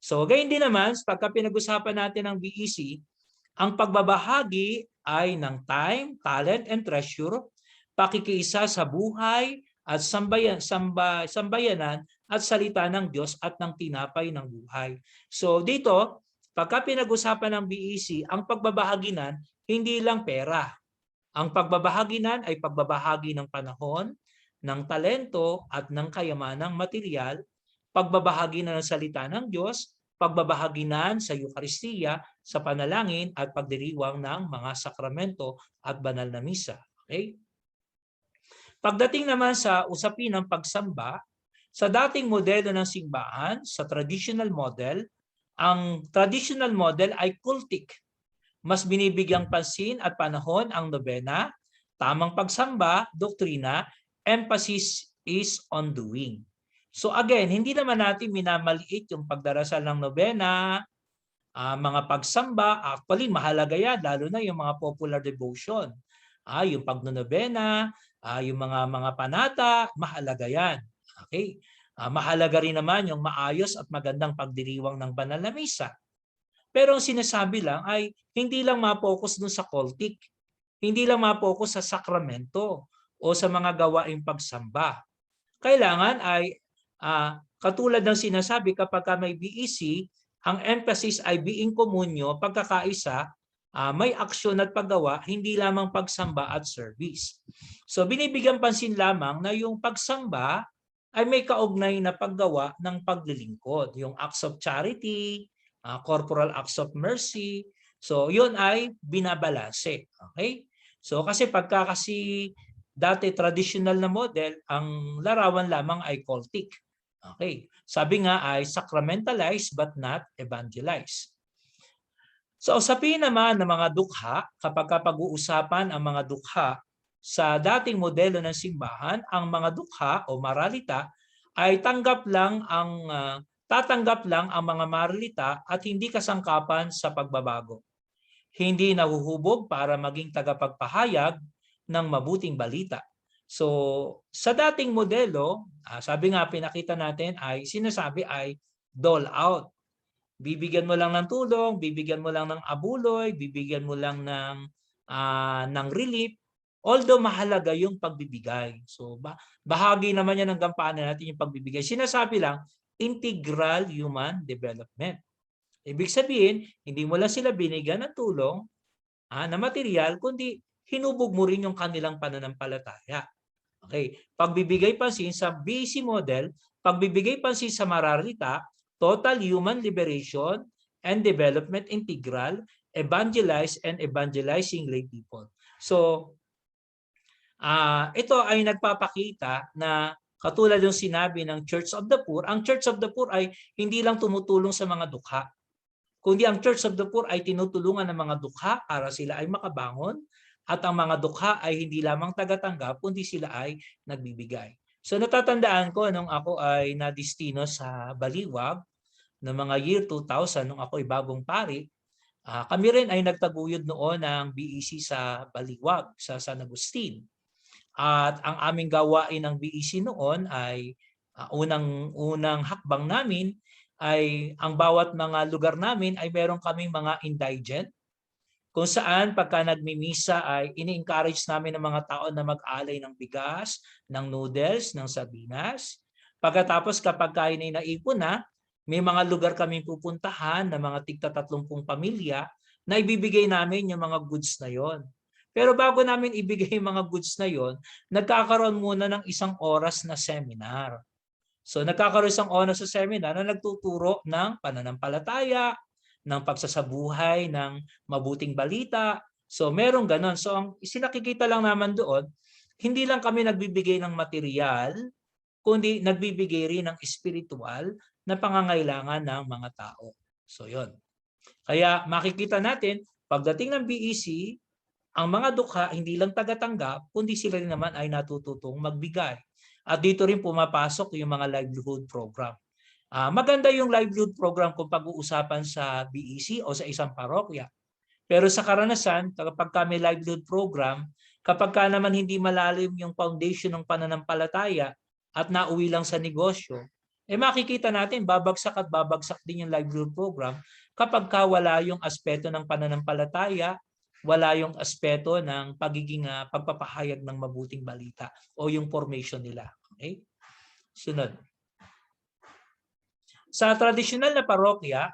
B: So gayon din naman, pagka pinag-usapan natin ng BEC, ang pagbabahagi ay ng time, talent, and treasure, pakikiisa sa buhay at sambayanan at salita ng Diyos at ng tinapay ng buhay. So dito, pagka pinag-usapan ng BEC, ang pagbabahaginan, hindi lang pera. Ang pagbabahaginan ay pagbabahagi ng panahon, ng talento at ng kayamanang material, pagbabahagi ng salita ng Diyos, pagbabahaginan sa Eucharistia, sa panalangin at pagdiriwang ng mga sakramento at banal na misa. Okay? Pagdating naman sa usapin ng pagsamba, sa dating modelo ng simbahan, sa traditional model, ang traditional model ay cultic. Mas binibigyang pansin at panahon ang nobena, tamang pagsamba, doktrina, emphasis is on doing. So again, hindi naman natin minamaliit yung pagdarasal ng nobena, mga pagsamba. Actually, mahalaga yan, lalo na yung mga popular devotion. Yung pagnonobena, yung mga panata, mahalaga yan. Okay? Mahalaga rin naman yung maayos at magandang pagdiriwang ng banal na misa. Pero ang sinasabi lang ay hindi lang ma-focus dun sa cultic, hindi lang ma-focus sa sakramento o sa mga gawaing pagsamba. Kailangan ay katulad ng sinasabi kapag may BEC, ang emphasis ay being communio, pagkakaisa, may aksyon at paggawa, hindi lamang pagsamba at service. So binibigyan pansin lamang na yung pagsamba ay may kaugnay na paggawa ng paglilingkod. Yung acts of charity, corporal acts of mercy. So yun ay binabalanse. Okay? So kasi pagka dati traditional na model, ang larawan lamang ay cultic. Okay? Sabi nga ay sacramentalize but not evangelize. So usapin naman ng mga dukha, kapag pag-uusapan ang mga dukha, sa dating modelo ng simbahan, ang mga dukha o maralita ay tatanggap lang ang mga maralita at hindi kasangkapan sa pagbabago. Hindi nahuhubog para maging tagapagpahayag ng mabuting balita. So, sa dating modelo, sabi nga pinakita natin ay sinasabi ay dole out. Bibigyan mo lang ng tulong, bibigyan mo lang ng abuloy, bibigyan mo lang ng relief. Although mahalaga yung pagbibigay. So, bahagi naman yan ng gampanan natin yung pagbibigay. Sinasabi lang, integral human development. Ibig sabihin, hindi mo lang sila binigyan ng tulong na material, kundi hinubog mo rin yung kanilang pananampalataya. Okay. Pagbibigay pansin sa BAC model, pagbibigay pansin sa mararita, total human liberation and development integral, evangelize and evangelizing lay people. So, ito ay nagpapakita na katulad yung sinabi ng Church of the Poor, ang Church of the Poor ay hindi lang tumutulong sa mga dukha, kundi ang Church of the Poor ay tinutulungan ng mga dukha para sila ay makabangon, at ang mga dukha ay hindi lamang tagatanggap, kundi sila ay nagbibigay. So natatandaan ko nung ako ay nadistino sa Baliwag ng mga year 2000, nung ako ay bagong pari, kami rin ay nagtaguyod noon ng BEC sa Baliwag, sa San Agustin. At ang aming gawain ng BEC noon ay unang hakbang namin ay ang bawat mga lugar namin ay meron kaming mga indigent, kung saan pagka nagmimisa ay ini-encourage namin ng mga tao na mag-alay ng bigas, ng noodles, ng sardinas. Pagkatapos kapag kain ay naipon na, may mga lugar kaming pupuntahan na mga tigta 30 pamilya na ibibigay namin yung mga goods na yon. Pero bago namin ibigay yung mga goods na yon, nagkakaroon muna ng isang oras na seminar. So nagkakaroon isang oras sa seminar na nagtuturo ng pananampalataya, ng pagsasabuhay, ng mabuting balita. So merong ganon. So ang isinakikita lang naman doon, hindi lang kami nagbibigay ng material, kundi nagbibigay rin ng spiritual na pangangailangan ng mga tao. So yon. Kaya makikita natin, pagdating ng BEC, ang mga dukha hindi lang tagatanggap, kundi sila rin naman ay natututong magbigay. At dito rin pumapasok yung mga livelihood program. Maganda yung livelihood program kung pag-uusapan sa BEC o sa isang parokya. Pero sa karanasan, kapag may livelihood program, kapag ka naman hindi malalim yung foundation ng pananampalataya at nauwi lang sa negosyo, makikita natin babagsak at babagsak din yung livelihood program kapag ka wala yung aspeto ng pananampalataya, wala yung aspeto ng pagiging pagpapahayag ng mabuting balita o yung formation nila. Okay? Sunod. Sa tradisyonal na parokya,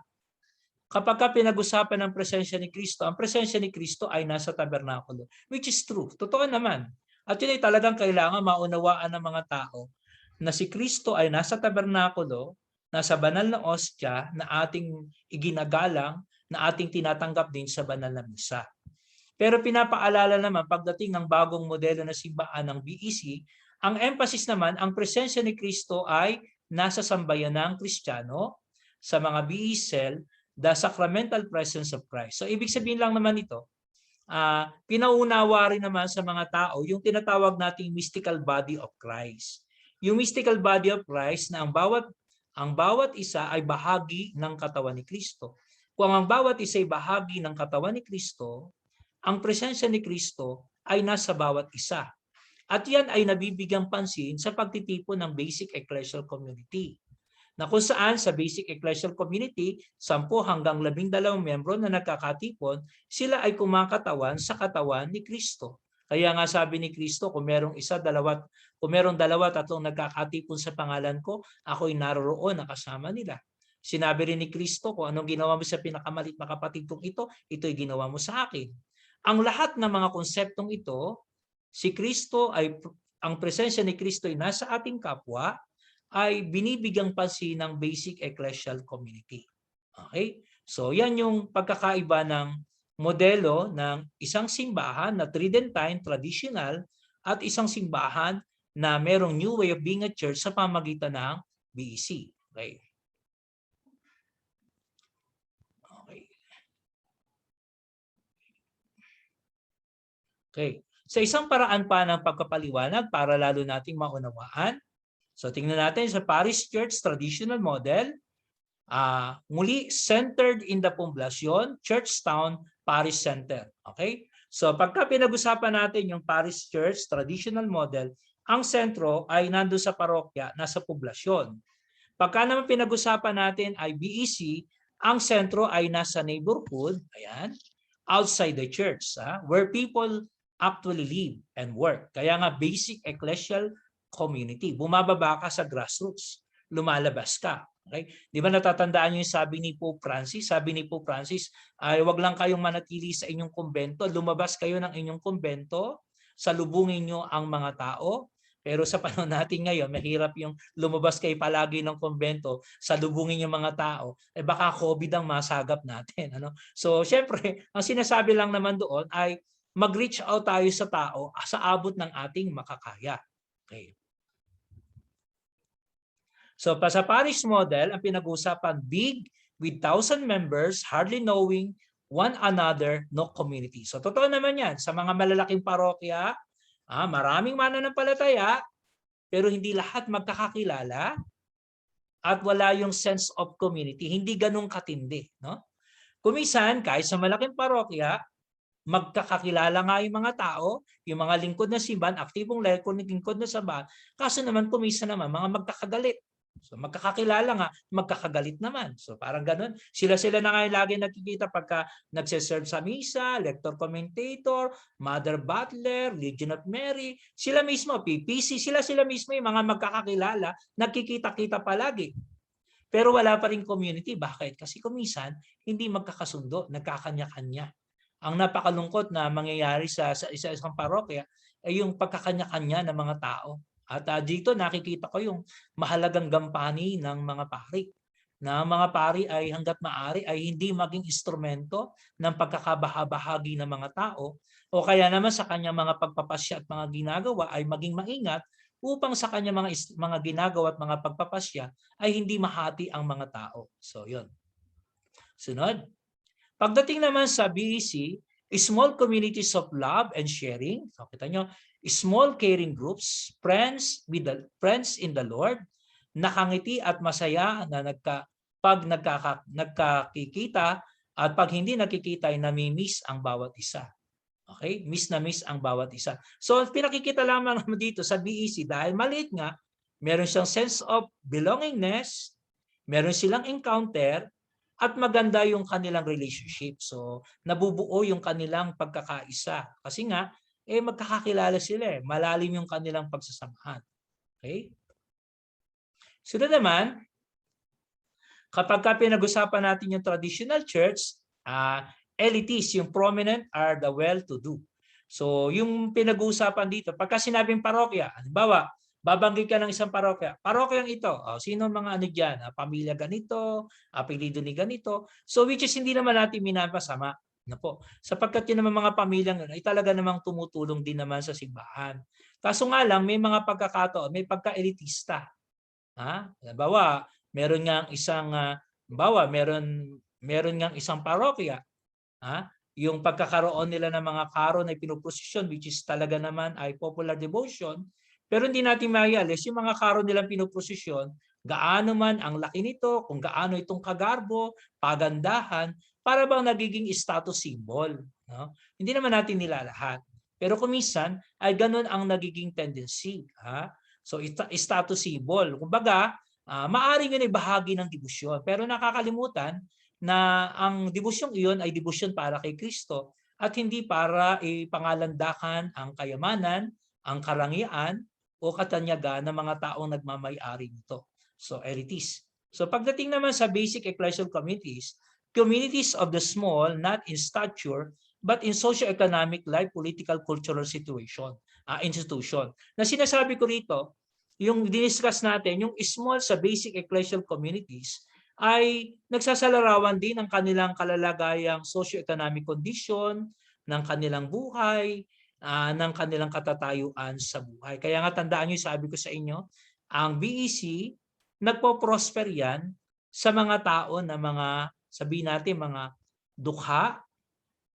B: kapag pinag-usapan ng presensya ni Kristo, ang presensya ni Kristo ay nasa tabernakulo, which is true. Totoo naman. At yun ay talagang kailangan maunawaan ng mga tao na si Kristo ay nasa tabernakulo, nasa banal na ostya na ating iginagalang, na ating tinatanggap din sa banal na misa. Pero pinapaalala naman pagdating ng bagong modelo na simbahan ng BEC, ang emphasis naman, ang presensya ni Kristo ay nasa sambayanang Kristiyano, sa mga BECL, the sacramental presence of Christ. So ibig sabihin lang naman ito, pinaunawa rin naman sa mga tao yung tinatawag nating mystical body of Christ. Yung mystical body of Christ na ang bawat isa ay bahagi ng katawan ni Kristo. Kung ang bawat isa ay bahagi ng katawan ni Kristo, ang presensya ni Kristo ay nasa bawat isa. At yan ay nabibigyang pansin sa pagtitipon ng basic ecclesial community. Na kung saan sa basic ecclesial community, 10 hanggang 12 membro na nagkakatipon, sila ay kumakatawan sa katawan ni Kristo. Kaya nga sabi ni Kristo, kung merong dalawa, tatlong nagkakatipon sa pangalan ko, ako'y naroroon na kasama nila. Sinabi rin ni Kristo, kung anong ginawa mo sa pinakamalit na kapatid kong ito'y ginawa mo sa akin. Ang lahat ng mga konseptong ito, ang presensya ni Kristo ay nasa ating kapwa, ay binibigyang pansin ng basic ecclesial community. Okay? So yan yung pagkakaiba ng modelo ng isang simbahan na Tridentine, traditional, at isang simbahan na merong new way of being a church sa pamagitan ng BEC. Okay. Okay. Sa isang paraan pa ng pagkapaliwanag para lalo nating maunawaan, so tingnan natin sa Parish Church traditional model, muli centered in the Poblacion, Church Town, Parish Center. Okay? So pagka pinag-usapan natin yung parish church, traditional model, ang sentro ay nandun sa parokya, nasa poblasyon. Pagka naman pinag-usapan natin ay BEC, ang sentro ay nasa neighborhood, ayan, outside the church, where people actually live and work. Kaya nga basic ecclesial community. Bumababa ka sa grassroots, lumalabas ka. Okay? Di ba natatandaan niyo yung sabi ni Pope Francis? Sabi ni Pope Francis, ay wag lang kayong manatili sa inyong kumbento, lumabas kayo ng inyong kumbento, salubungin niyo ang mga tao. Pero sa panahon natin ngayon, mahirap yung lumabas kayo palagi ng kumbento, salubungin yung mga tao, baka COVID ang masagap natin. Ano? So, syempre, ang sinasabi lang naman doon ay mag-reach out tayo sa tao sa abot ng ating makakaya. Okay. So, sa parish model, ang pinag-uusapan, big with 1,000 members, hardly knowing one another, no community. So, totoo naman yan. Sa mga malalaking parokya, maraming mananampalataya, pero hindi lahat magkakakilala at wala yung sense of community. Hindi ganun katindi. No? Kumisan, kahit sa malaking parokya, magkakakilala nga yung mga tao, yung mga lingkod na simbahan, aktibong lingkod na simbahan, kaso naman kumisan naman, mga magkakagalit. So magkakakilala nga, magkakagalit naman. So parang ganun. Sila na nga lagi nakikita pagka nagsiserve sa misa, lector commentator, mother butler, Legion of Mary, sila mismo, PPC, sila mismo yung mga magkakakilala, nagkikita-kita palagi. Pero wala pa rin community. Bakit? Kasi kumisan, hindi magkakasundo, nagkakanya-kanya. Ang napakalungkot na mangyayari sa isang parokya ay yung pagkakanya-kanya ng mga tao. At dito nakikita ko yung mahalagang gampani ng mga pari. Na mga pari ay hanggat maaari ay hindi maging instrumento ng pagkakabahabahagi ng mga tao o kaya naman sa kanyang mga pagpapasya at mga ginagawa ay maging maingat upang sa kanyang mga ginagawa at mga pagpapasya ay hindi mahati ang mga tao. So yun. Sunod. Pagdating naman sa BEC, small communities of love and sharing. So kita nyo, small caring groups, friends in the Lord, nakangiti at masaya na pag nagkakikita at pag hindi nakikita ay nami-miss ang bawat isa. Okay? Miss na miss ang bawat isa. So pinakikita lamang naman dito sa BEC dahil maliit nga, meron siyang sense of belongingness, meron silang encounter, at maganda yung kanilang relationship. So nabubuo yung kanilang pagkakaisa. Kasi nga, magkakakilala sila. Malalim yung kanilang pagsasamahan. Okay? Sunod naman, kapag pinag-usapan natin yung traditional church, elitist, yung prominent are the well-to-do. So yung pinag-uusapan dito, pagka sinabing parokya, halimbawa, babanggit ka ng isang parokya. Parokyang ito, sino mga ano dyan? Pamilya ganito, apelido ni ganito. So which is hindi naman natin minapasama. Po. Sapagkat yun naman mga pamilyang yun ay talaga namang tumutulong din naman sa simbahan. Kaso nga lang, may mga pagkakataon, may pagka-elitista. Halimbawa, meron nga isang parokya, yung pagkakaroon nila ng mga karo na pinuprosesyon, which is talaga naman ay popular devotion, pero hindi natin maialis yung mga karo nilang pinuprosesyon, gaano man ang laki nito, kung gaano itong kagarbo, pagandahan, para bang nagiging status symbol. No? Hindi naman natin nilalahat. Pero kuminsan ay ganun ang nagiging tendency. So status symbol. Kumbaga, maaaring yun ay bahagi ng debosyon. Pero nakakalimutan na ang debosyong iyon ay debosyon para kay Kristo at hindi para ipangalandakan ang kayamanan, ang karangyaan, o katanyagan ng mga taong nagmamay-ari nito. So elitist. So pagdating naman sa basic ecclesial communities of the small, not in stature, but in socio-economic life, political, cultural institution. Na sinasabi ko rito, yung diniscuss natin, yung small sa basic ecclesial communities, ay nagsasalarawan din ng kanilang kalalagayang socio-economic condition, ng kanilang buhay, ng kanilang katatayuan sa buhay. Kaya nga tandaan nyo, sabi ko sa inyo, ang BEC, nagpo-prosper yan sa mga tao na mga, sabihin natin, mga dukha,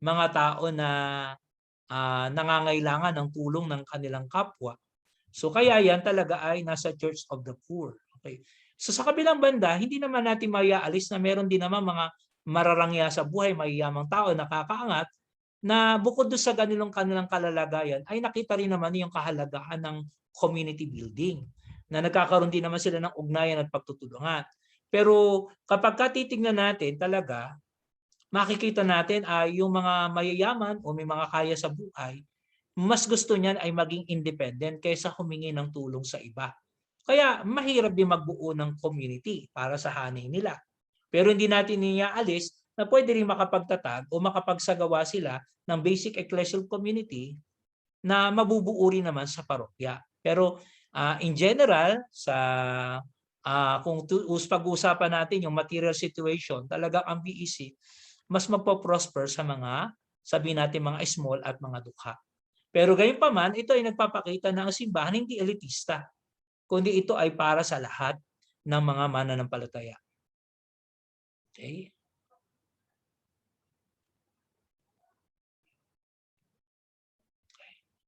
B: mga tao na nangangailangan ng tulong ng kanilang kapwa. So kaya yan talaga ay nasa Church of the Poor. Okay. So sa kabilang banda, hindi naman natin maiaalis na meron din naman mga mararangya sa buhay, mayayamang tao, nakakaangat, na bukod doon sa kanilang kalalagayan ay nakita rin naman yung kahalagahan ng community building na nagkakaroon din naman sila ng ugnayan at pagtutulungan. Pero kapag titingnan natin talaga, makikita natin ay yung mga mayayaman o may mga kaya sa buhay, mas gusto niyan ay maging independent kaysa humingi ng tulong sa iba. Kaya mahirap din magbuo ng community para sa hanay nila. Pero hindi natin niaalis na pwede rin makapagtatag o makapagsagawa sila ng basic ecclesial community na mabubuo rin naman sa parokya. Pero in general, kung pag-uusapan natin yung material situation, talaga ang BEC mas magpo-prosper sa mga, sabihin natin, mga small at mga dukha. Pero gayon pa man, ito ay nagpapakita na ang simbahan hindi elitista, kundi ito ay para sa lahat ng mga mananampalataya. Okay?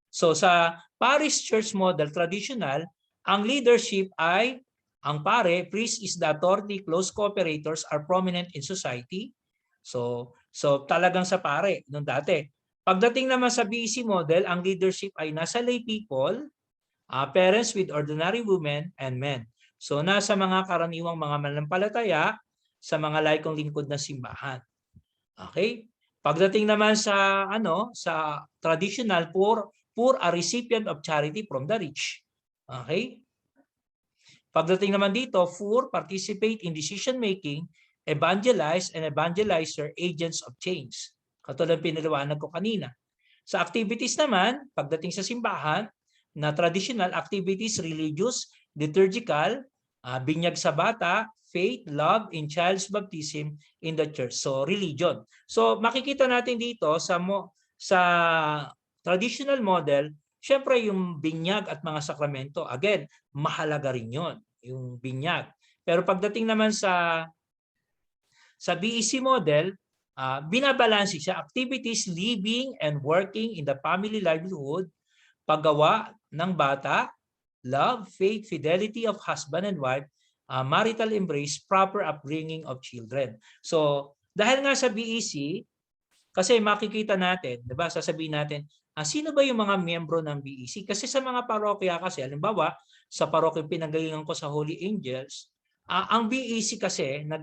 B: So sa parish church model traditional, ang leadership ay ang pare, priest is the authority, close cooperators are prominent in society. So talagang sa pare nung dati. Pagdating naman sa BEC model, ang leadership ay nasa lay people, parents with ordinary women and men. So nasa mga karaniwang mga mananampalataya, sa mga laikong lingkod ng simbahan. Okay? Pagdating naman sa sa traditional, poor a recipient of charity from the rich. Okay? Pagdating naman dito, poor participate in decision making, evangelize and evangelizer agents of change. Katulad pinaliwanag ko kanina. Sa activities naman, pagdating sa simbahan, na traditional activities, religious, liturgical, binyag sa bata, faith, love, in child's baptism in the church. So, religion. So, makikita natin dito sa traditional model, syempre yung binyag at mga sakramento, again, mahalaga rin yun, yung binyag. Pero pagdating naman sa BEC model, binabalansi siya activities, living and working in the family livelihood, paggawa ng bata, love, faith, fidelity of husband and wife, marital embrace, proper upbringing of children. So, dahil nga sa BEC, kasi makikita natin, 'di ba? Sasabihin natin, sino ba yung mga miyembro ng BEC? Kasi sa mga parokya kasi, halimbawa, sa parokya pinanggalingan ko sa Holy Angels, ang BEC kasi na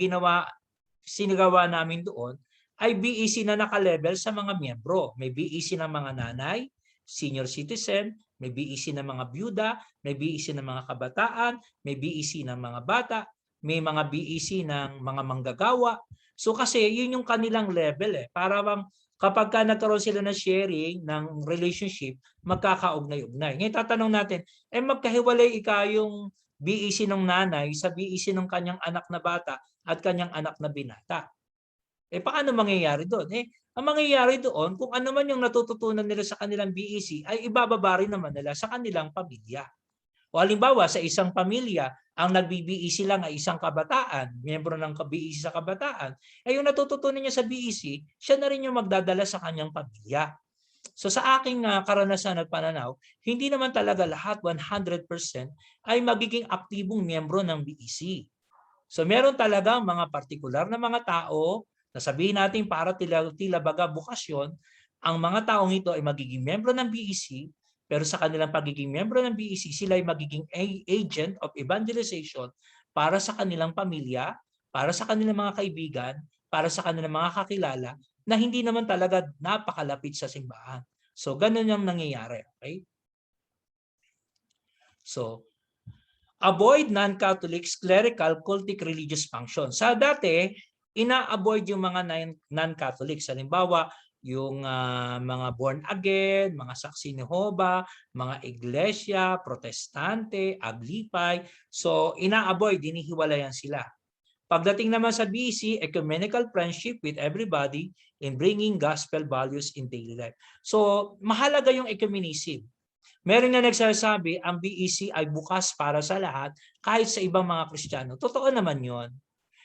B: sinagawa namin doon ay BEC na naka-level sa mga miyembro. May BEC ng mga nanay, senior citizen, may BEC ng mga byuda, may BEC ng mga kabataan, may BEC ng mga bata, may mga BEC ng mga manggagawa. So kasi yun yung kanilang level para bang kapag nagkaroon sila ng sharing ng relationship, magkakaugnay-ugnay. Ngayon tatanong natin, magkahiwalay yung BEC ng nanay sa BEC ng kanyang anak na bata at kanyang anak na binata. Paano mangyayari doon? Ang mangyayari doon, kung ano man yung natututunan nila sa kanilang BEC, ay ibababa rin naman nila sa kanilang pamilya. O halimbawa, sa isang pamilya, ang nagbi-BEC lang ay isang kabataan, miyembro ng BEC sa kabataan, yung natututunan niya sa BEC, siya na rin yung magdadala sa kanyang pamilya. So sa aking karanasan at pananaw, hindi naman talaga lahat 100% ay magiging aktibong miyembro ng BEC. So meron talaga mga partikular na mga tao na sabihin natin para tila baga bukasyon, ang mga taong ito ay magiging miyembro ng BEC, pero sa kanilang pagiging miyembro ng BEC, sila ay magiging agent of evangelization para sa kanilang pamilya, para sa kanilang mga kaibigan, para sa kanilang mga kakilala na hindi naman talaga napakalapit sa simbahan. So ganun yung nangyayari. Okay? So, avoid non-Catholics, clerical, cultic religious functions. Sa dati, ina-avoid yung mga non-Catholics. Halimbawa, yung mga born again, mga saksi ni Jehovah, mga iglesia, protestante, aglipay. So, ina-avoid, hinihiwalayan sila. Pagdating naman sa BEC, ecumenical friendship with everybody in bringing gospel values in daily life. So, mahalaga yung ecumenism. Meron na nagsasabi, ang BEC ay bukas para sa lahat kahit sa ibang mga Kristiyano. Totoo naman yon.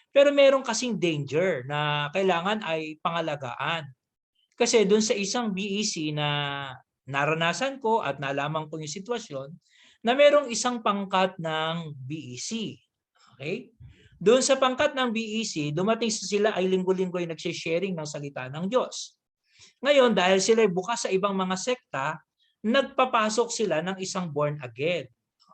B: Pero meron kasing danger na kailangan ay pangalagaan. Kasi doon sa isang BEC na naranasan ko at nalaman ko yung sitwasyon, na merong isang pangkat ng BEC. Okay? Doon sa pangkat ng BEC, dumating sila ay linggo-linggo ay nagsisharing ng salita ng Diyos. Ngayon, dahil sila bukas sa ibang mga sekta, nagpapasok sila ng isang born again.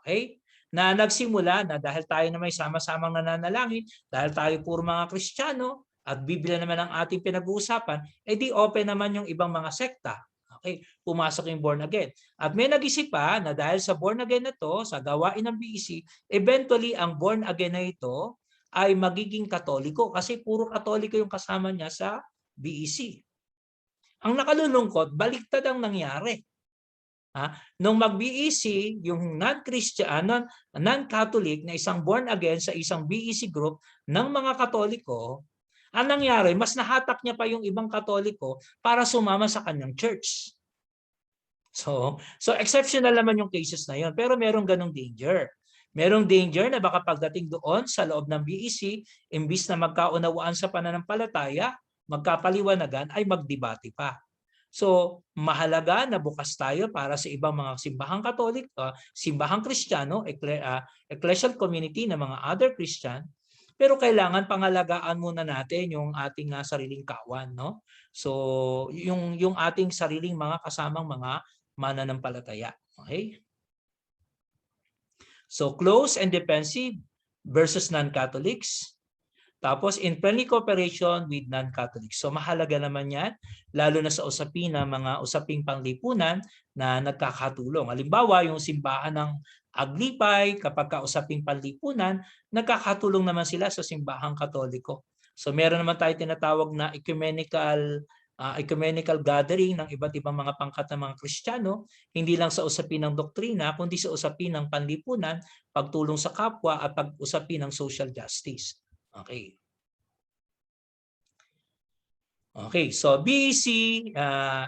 B: Okay? Na nagsimula na dahil tayo na may sama-samang nananalangin, dahil tayo puro mga Kristiyano, at Biblia naman ang ating pinag-uusapan, edi open naman yung ibang mga sekta. Okay, pumasok yung born again. At may nag-isip pa na dahil sa born again na to, sa gawain ng BEC, eventually ang born again na ito ay magiging Katoliko kasi puro Katoliko yung kasama niya sa BEC. Ang nakalulungkot, baliktad ang nangyari. Nung mag-BEC, yung non-Christian, non-Catholic na isang born again sa isang BEC group ng mga Katoliko, ang nangyari, mas nahatak niya pa yung ibang Katoliko para sumama sa kanyang church. So exceptional naman yung cases na yun, pero merong ganong danger. Merong danger na baka pagdating doon sa loob ng BEC, imbis na magkaunawaan sa pananampalataya, magkapaliwanagan, ay magdebate pa. So, mahalaga na bukas tayo para sa ibang mga simbahang Katolik, simbahang Kristiyano, ecclesial community na mga other Christian, pero kailangan pangalagaan muna natin yung ating sariling kawan, no? So, yung ating sariling mga kasamang mga mananampalataya. Okay? So, close and defensive versus non-Catholics. Tapos in friendly cooperation with non-Catholics. So mahalaga naman yan, lalo na sa usapin ng mga usaping panglipunan na nagkakatulong. Halimbawa, yung simbahan ng Aglipay, kapag kausaping panlipunan, nagkakatulong naman sila sa simbahang Katoliko. So meron naman tayo tinatawag na ecumenical gathering ng iba't ibang mga pangkat ng mga Kristiyano, hindi lang sa usapin ng doktrina, kundi sa usapin ng panlipunan, pagtulong sa kapwa at pag-usapin ng social justice. Okay. Okay, so BEC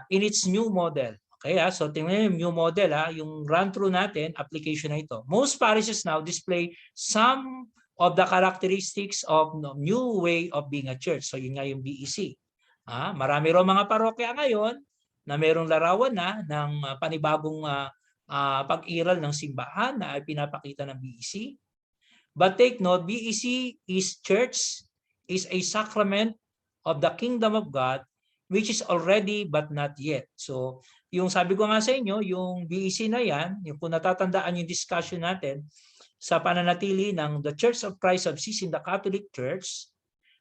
B: in its new model. Okay, so tingnan yung new model, yung run-through natin, application na ito. Most parishes now display some of the characteristics of new way of being a church. So yun nga yung BEC. Marami raw mga parokya ngayon na mayroong larawan na ng panibagong pag-iral ng simbahan na pinapakita ng BEC. But take note, BEC is church, is a sacrament of the kingdom of God, which is already but not yet. So, yung sabi ko nga sa inyo, yung BEC na yan, yung kung natatandaan yung discussion natin sa pananatili ng The Church of Christ of Assisi in the Catholic Church,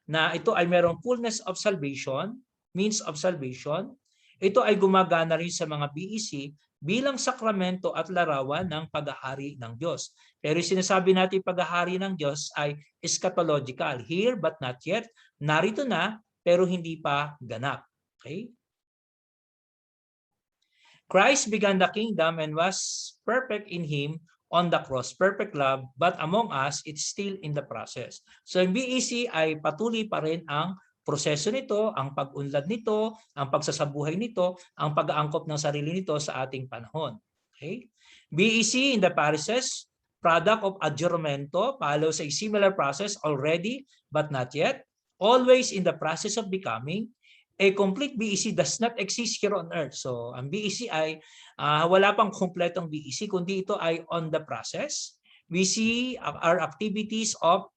B: na ito ay merong fullness of salvation, means of salvation. Ito ay gumagana rin sa mga BEC bilang sakramento at larawan ng paghahari ng Diyos. Pero sinasabi natin paghahari ng Diyos ay eschatological, here but not yet, narito na pero hindi pa ganap. Okay? Christ began the kingdom and was perfect in Him on the cross, perfect love, but among us, it's still in the process. So yung BEC ay patuloy pa rin ang proseso nito, ang pag-unlad nito, ang pagsasabuhay nito, ang pag-aangkop ng sarili nito sa ating panahon. Okay? BEC in the parishes, product of adjuramento, follows a similar process already but not yet, always in the process of becoming. A complete BEC does not exist here on earth. So ang BEC ay wala pang kompletong BEC, kundi ito ay on the process. We see our activities of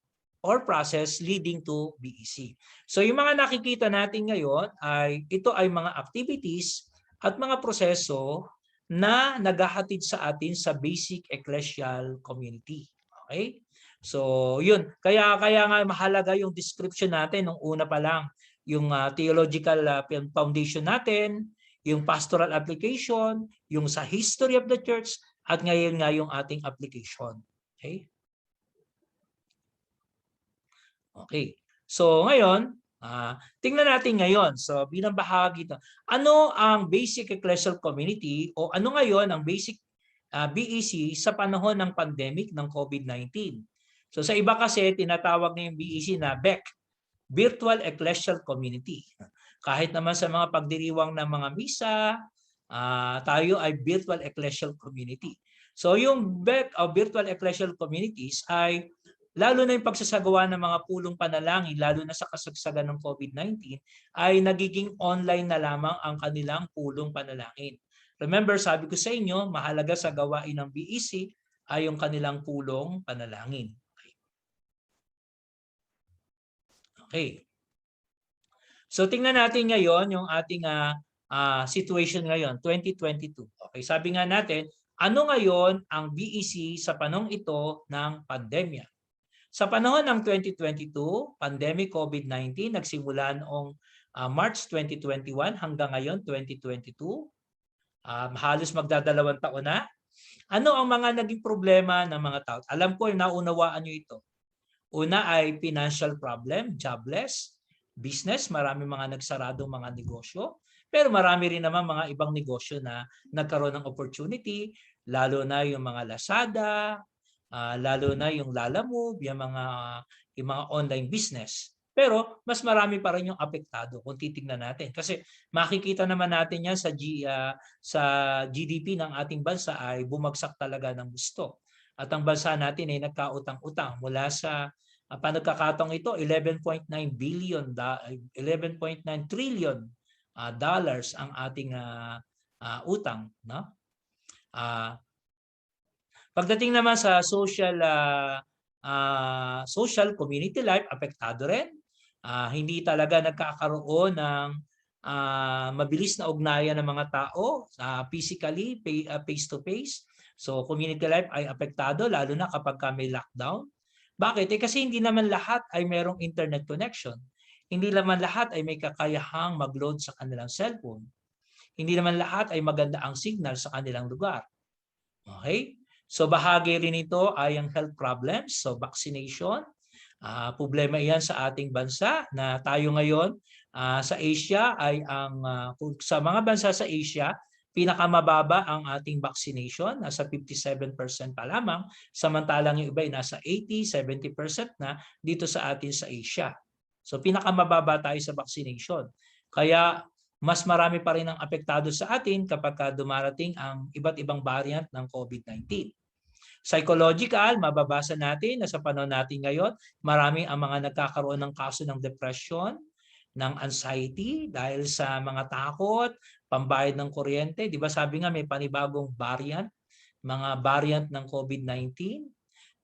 B: or process leading to BEC. So yung mga nakikita natin ngayon ay ito ay mga activities at mga proseso na naghahatid sa atin sa basic ecclesial community. Okay? So yun, kaya nga mahalaga yung description natin nung una pa lang, yung theological foundation natin, yung pastoral application, yung sa history of the church, at ngayon nga yung ating application. Okay? Okay. So ngayon, tingnan natin ngayon. So bilang bahagi ito, ano ang basic ecclesial community o ano ngayon ang basic BEC sa panahon ng pandemic ng COVID-19? So sa iba kasi tinatawag na yung BEC na BEC, Virtual Ecclesial Community. Kahit naman sa mga pagdiriwang ng mga misa, tayo ay Virtual Ecclesial Community. So yung BEC o Virtual Ecclesial Communities ay lalo na yung pagsasagawa ng mga pulong panalangin, lalo na sa kasagsagan ng COVID-19, ay nagiging online na lamang ang kanilang pulong panalangin. Remember, sabi ko sa inyo, mahalaga sa gawain ng BEC ay yung kanilang pulong panalangin. Okay. So tingnan natin ngayon yung ating situation ngayon, 2022. Okay, sabi nga natin, ano ngayon ang BEC sa panahong ito ng pandemya? Sa panahon ng 2022, pandemic COVID-19, nagsimula noong March 2021 hanggang ngayon, 2022. Halos magdadalawang taon na. Ano ang mga naging problema ng mga tao? Alam ko, naunawaan nyo ito. Una ay financial problem, jobless, business, marami mga nagsaradong mga negosyo. Pero marami rin naman mga ibang negosyo na nagkaroon ng opportunity, lalo na yung mga Lazada, lalo na yung Lalamove, yung mga online business. Pero mas marami pa rin yung apektado kung titingnan natin. Kasi makikita naman natin yan sa GDP ng ating bansa ay bumagsak talaga ng gusto. At ang bansa natin ay nagkautang-utang mula sa panagkakataong ito, 11.9 trillion dollars ang ating utang. No? Pagdating naman sa social community life, apektado rin. Hindi talaga nagkakaroon ng mabilis na ugnayan ng mga tao physically, face-to-face. So community life ay apektado lalo na kapag may lockdown. Bakit? Kasi hindi naman lahat ay merong internet connection. Hindi naman lahat ay may kakayahang mag-load sa kanilang cellphone. Hindi naman lahat ay maganda ang signal sa kanilang lugar. Okay? So bahagi rin ito ay ang health problems. So vaccination, problema iyan sa ating bansa na tayo ngayon sa Asia ay sa mga bansa sa Asia, pinakamababa ang ating vaccination, nasa 57% pa lamang, samantalang yung iba ay nasa 80-70% na dito sa atin sa Asia. So pinakamababa tayo sa vaccination. Kaya mas marami pa rin ang apektado sa atin kapag dumarating ang iba't ibang variant ng COVID-19. Psychological, mababasa natin na sa panahon natin ngayon, marami ang mga nagkakaroon ng kaso ng depression, ng anxiety dahil sa mga takot, pambayad ng kuryente. Di ba sabi nga may panibagong variant, mga variant ng COVID-19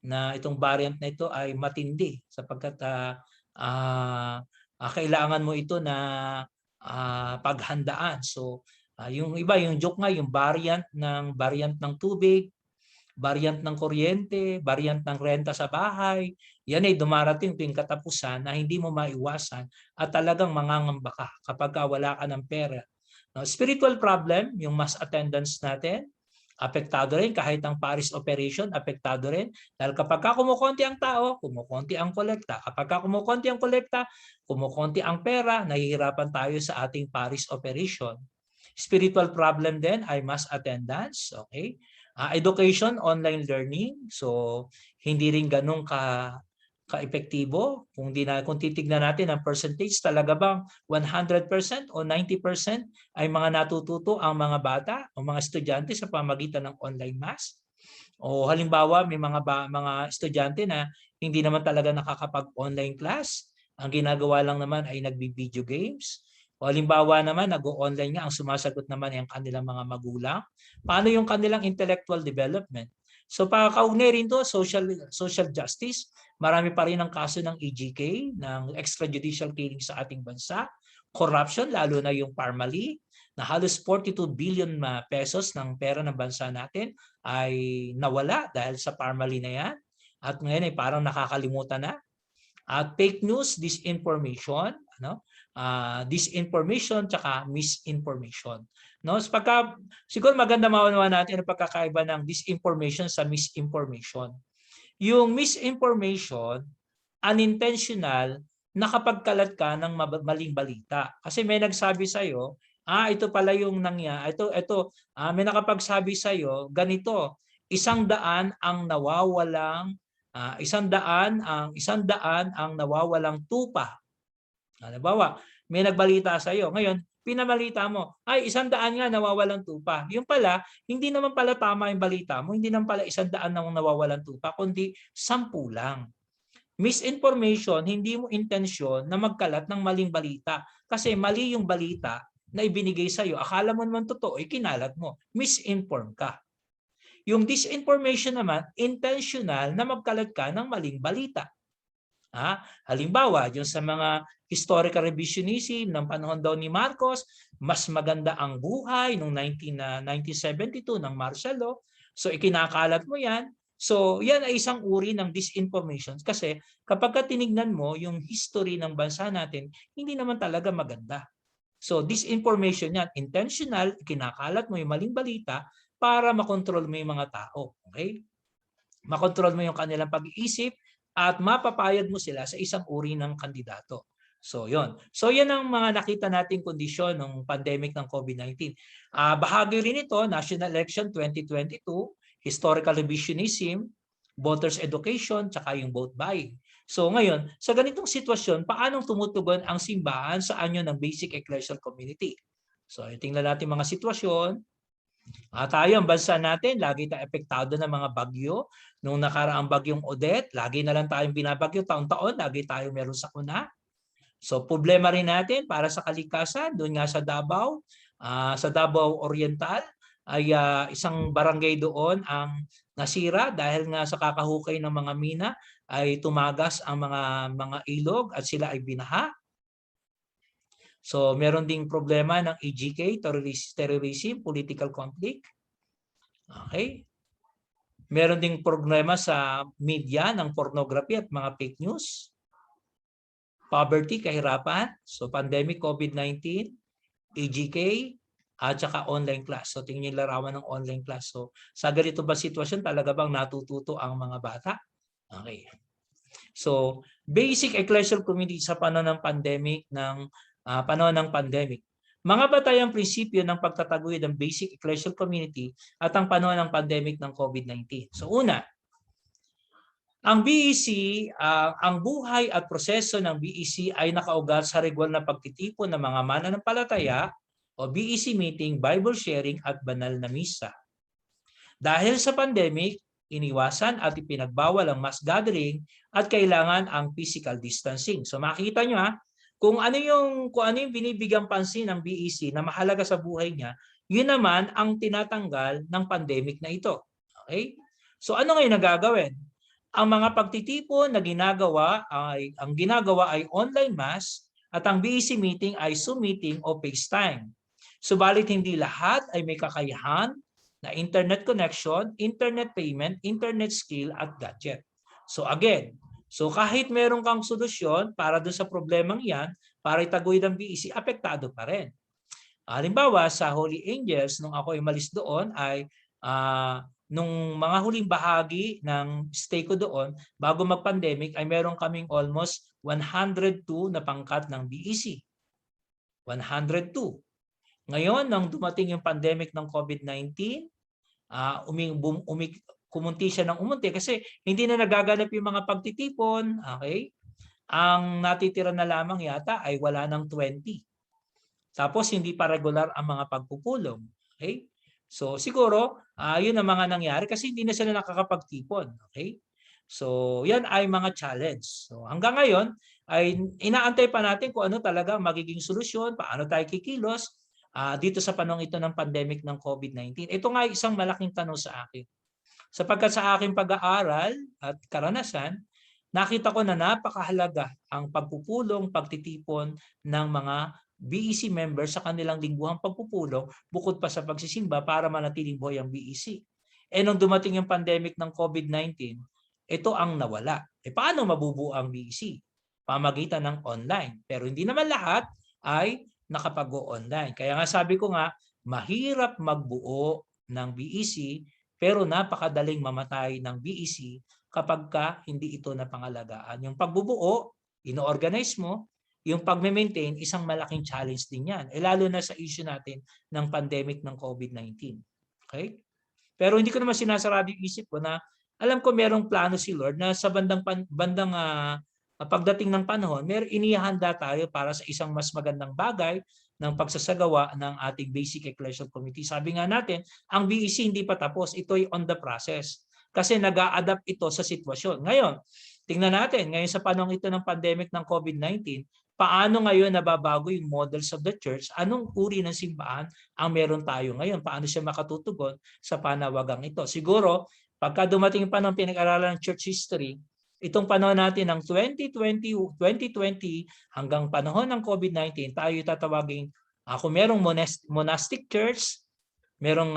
B: na itong variant na ito ay matindi sapagkat kailangan mo ito na paghandaan. So yung iba, yung joke nga, yung variant ng tubig, variant ng kuryente, variant ng renta sa bahay, yan ay dumarating tuwing katapusan na hindi mo maiwasan at talagang mangangamba ka kapag wala ka ng pera. No, spiritual problem, yung mass attendance natin, apektado rin kahit ang Paris operation, apektado rin. Dahil kapag kumukonti ang tao, kumukonti ang kolekta. Kapag kumukonti ang kolekta, kumukonti ang pera, nahihirapan tayo sa ating Paris operation. Spiritual problem din ay mass attendance, okay? Education, online learning. So, hindi rin ganun ka-epektibo. Kung titignan natin ang percentage, talaga bang 100% o 90% ay mga natututo ang mga bata o mga estudyante sa pamagitan ng online mass? O halimbawa, may mga estudyante na hindi naman talaga nakakapag-online class. Ang ginagawa lang naman ay nagbi-video games. O halimbawa naman, nag-o-online nga, ang sumasagot naman ay ang kanilang mga magulang. Paano yung kanilang intellectual development? So pakaugnay rin to, social justice. Marami pa rin ang kaso ng EJK, ng extrajudicial killing sa ating bansa. Corruption, lalo na yung Parmali, na halos 42 billion pesos ng pera ng bansa natin ay nawala dahil sa Parmali na yan. At ngayon ay parang nakakalimutan na. At fake news, disinformation, disinformation tsaka misinformation. No, siguro maganda maunawa natin ang pagkakaiba ng disinformation sa misinformation. Yung misinformation, unintentional, nakapagkalat ka ng maling balita. Kasi may nagsabi sa iyo, ito pala yung nangyari. May nakapagsabi sa iyo, ganito, 100 ang nawawalang 100 ang nawawalang tupa. Halimbawa, may nagbalita sa iyo. Ngayon, pinabalita mo, 100 nga nawawalang tupa. Yung pala, hindi naman pala tama yung balita mo. Hindi naman pala 100 nang nawawalang tupa, kundi 10 lang. Misinformation, hindi mo intensyon na magkalat ng maling balita. Kasi mali yung balita na ibinigay sa iyo. Akala mo naman totoo, kinalat mo. Misinform ka. Yung disinformation naman, intentional na magkalat ka ng maling balita. Halimbawa, yung sa mga historical revisionism ng panahon daw ni Marcos, mas maganda ang buhay noong 1972 ng martial law. So ikinakalat mo yan. So yan ay isang uri ng disinformation kasi kapag tinignan mo yung history ng bansa natin, hindi naman talaga maganda. So disinformation yan, intentional, kinakalat mo yung maling balita para makontrol mo yung mga tao. Okay? Makontrol mo yung kanilang pag-iisip at mapapayag mo sila sa isang uri ng kandidato. So, yon. So, yan ang mga nakita nating kondisyon ng pandemic ng COVID-19. Bahagi rin ito, National Election 2022, historical revisionism, voters education, tsaka yung vote buying. So, ngayon, sa ganitong sitwasyon, paano tumutugon ang simbahan sa anyo ng basic ecclesial community? So, tingnan natin mga sitwasyon. Tayo, ang bansa natin, lagi tayong epektado ng mga bagyo. Nung nakaraang bagyong Odette, lagi na lang tayong binabagyo taon-taon, lagi tayo meron sakuna. So problema rin natin para sa kalikasan, doon nga sa Davao Oriental, ay isang barangay doon ang nasira dahil nga sa kakahukay ng mga mina ay tumagas ang mga ilog at sila ay binaha. So meron ding problema ng EGK, terrorism, political conflict. Okay? Meron ding problema sa media ng pornography at mga fake news. Poverty, kahirapan. So pandemic, COVID-19, EGK, at saka online class. So tingnan yung larawan ng online class. So sa ganito ba sitwasyon, talaga bang natututo ang mga bata? Okay. So basic ecclesial community sa panahon ng pandemic, mga batayang prinsipyo ng pagtataguyod ng basic ecclesial community at ang panahon ng pandemic ng COVID-19. So una, ang BEC, ang buhay at proseso ng BEC ay nakaugat sa regular na pagtitipon ng mga mananampalataya o BEC meeting, Bible sharing at banal na misa. Dahil sa pandemic, iniwasan at ipinagbawal ang mass gathering at kailangan ang physical distancing. So makikita nyo kung ano yung binibigyang pansin ng BEC na mahalaga sa buhay niya, yun naman ang tinatanggal ng pandemic na ito. Okay? So ano ngayon nagagawin? Ang mga pagtitipon na ginagawa ay online mass at ang BEC meeting ay Zoom meeting o FaceTime. Subalit hindi lahat ay may kakayahan na internet connection, internet payment, internet skill at gadget. So again, kahit meron kang solusyon para doon sa problemang yan, para itaguyod ang BEC, apektado pa rin. Halimbawa, sa Holy Angels, nung ako umalis doon ay nung mga huling bahagi ng stay ko doon, bago mag-pandemic, ay meron kaming almost 102 na pangkat ng BEC. 102. Ngayon, nang dumating yung pandemic ng COVID-19, kumunti siya ng umunti kasi hindi na nagaganap yung mga pagtitipon. Okay? Ang natitira na lamang yata ay wala ng 20. Tapos hindi pa regular ang mga pagpupulong. Okay? So siguro, yun ang mga nangyari kasi hindi na sila nakakapagtipon. Okay? So yan ay mga challenge. So hanggang ngayon, ay inaantay pa natin kung ano talaga magiging solusyon, paano tayo kikilos dito sa panahon ito ng pandemic ng COVID-19. Ito nga isang malaking tanong sa akin. Sapagkat sa aking pag-aaral at karanasan, nakita ko na napakahalaga ang pagpupulong, pagtitipon ng mga BEC members sa kanilang lingguhang pagpupulong bukod pa sa pagsisimba para manatiling buhay ang BEC. Nung dumating yung pandemic ng COVID-19, ito ang nawala. Paano mabubuo ang BEC? Pamagitan ng online. Pero hindi naman lahat ay nakapag-online. Kaya nga sabi ko nga, mahirap magbuo ng BEC pero napakadaling mamatay ng BEC kapag hindi ito napangalagaan. Yung pagbubuo, ino-organize mo, yung pag-maintain, isang malaking challenge din yan. Lalo na sa issue natin ng pandemic ng COVID-19. Okay? Pero hindi ko naman sinasarado yung isip ko na alam ko merong plano si Lord na sa bandang pagdating ng panahon, inihanda tayo para sa isang mas magandang bagay ng pagsasagawa ng ating basic ecclesial community. Sabi nga natin, ang BEC hindi pa tapos, ito'y on the process. Kasi nag-a-adapt ito sa sitwasyon. Ngayon, tingnan natin, ngayon sa panahon ito ng pandemic ng COVID-19, paano ngayon nababago yung models of the church? Anong uri ng simbahan ang meron tayo ngayon? Paano siya makatutugon sa panawagang ito? Siguro, pagka dumating pa ng pinag-aralan ng church history, Itong panahon natin ng 2020 hanggang panahon ng COVID-19, tayo tatawagin, kung merong monastic church, merong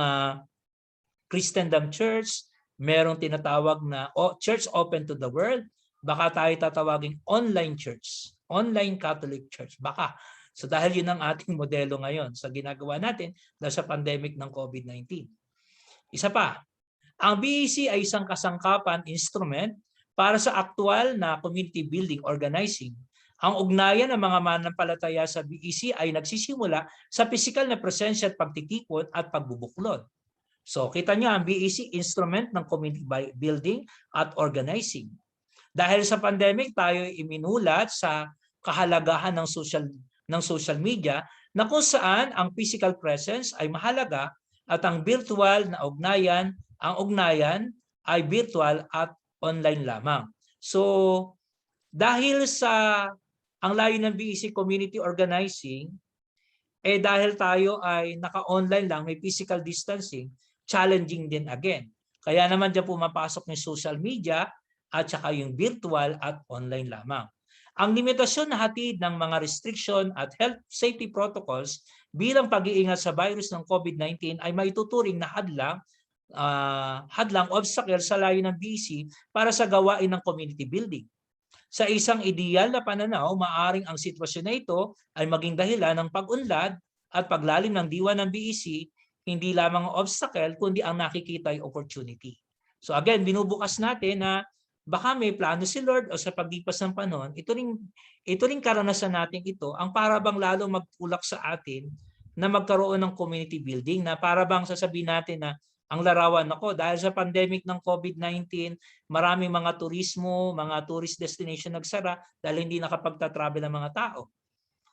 B: Christendom church, merong tinatawag na church open to the world, baka tayo tatawagin online church, online Catholic church, baka. So dahil yun ang ating modelo ngayon sa ginagawa natin dahil sa pandemic ng COVID-19. Isa pa, ang BEC ay isang kasangkapan instrument para sa aktual na community building organizing. Ang ugnayan ng mga mananampalataya sa BEC ay nagsisimula sa pisikal na presensya at pagtitipon at pagbubuklod. So kita niyo ang BEC instrument ng community building at organizing. Dahil sa pandemic, tayo iminulat sa kahalagahan ng social media na kung saan ang physical presence ay mahalaga at ang virtual na ugnayan, ay virtual at online lamang. So dahil sa ang layo ng BEC community organizing, dahil tayo ay naka-online lang, may physical distancing, challenging din again. Kaya naman dyan pumapasok yung social media at saka yung virtual at online lamang. Ang limitasyon na hatid ng mga restriction at health safety protocols bilang pag-iingat sa virus ng COVID-19 ay maituturing na hadlang obstacle sa layo ng BEC para sa gawain ng community building. Sa isang ideal na pananaw, maaring ang sitwasyon na ito ay maging dahilan ng pag-unlad at paglalim ng diwa ng BEC, hindi lamang ang obstacle kundi ang nakikita ay opportunity. So again, binubukas natin na baka may plano si Lord o sa paglipas ng panahon, ito ring karanasan natin ito ang para bang lalo magtulak sa atin na magkaroon ng community building, na para bang sasabihin natin na ang larawan ako dahil sa pandemic ng COVID-19, maraming mga turismo, mga tourist destination nagsara dahil hindi nakapagta-travel ang mga tao.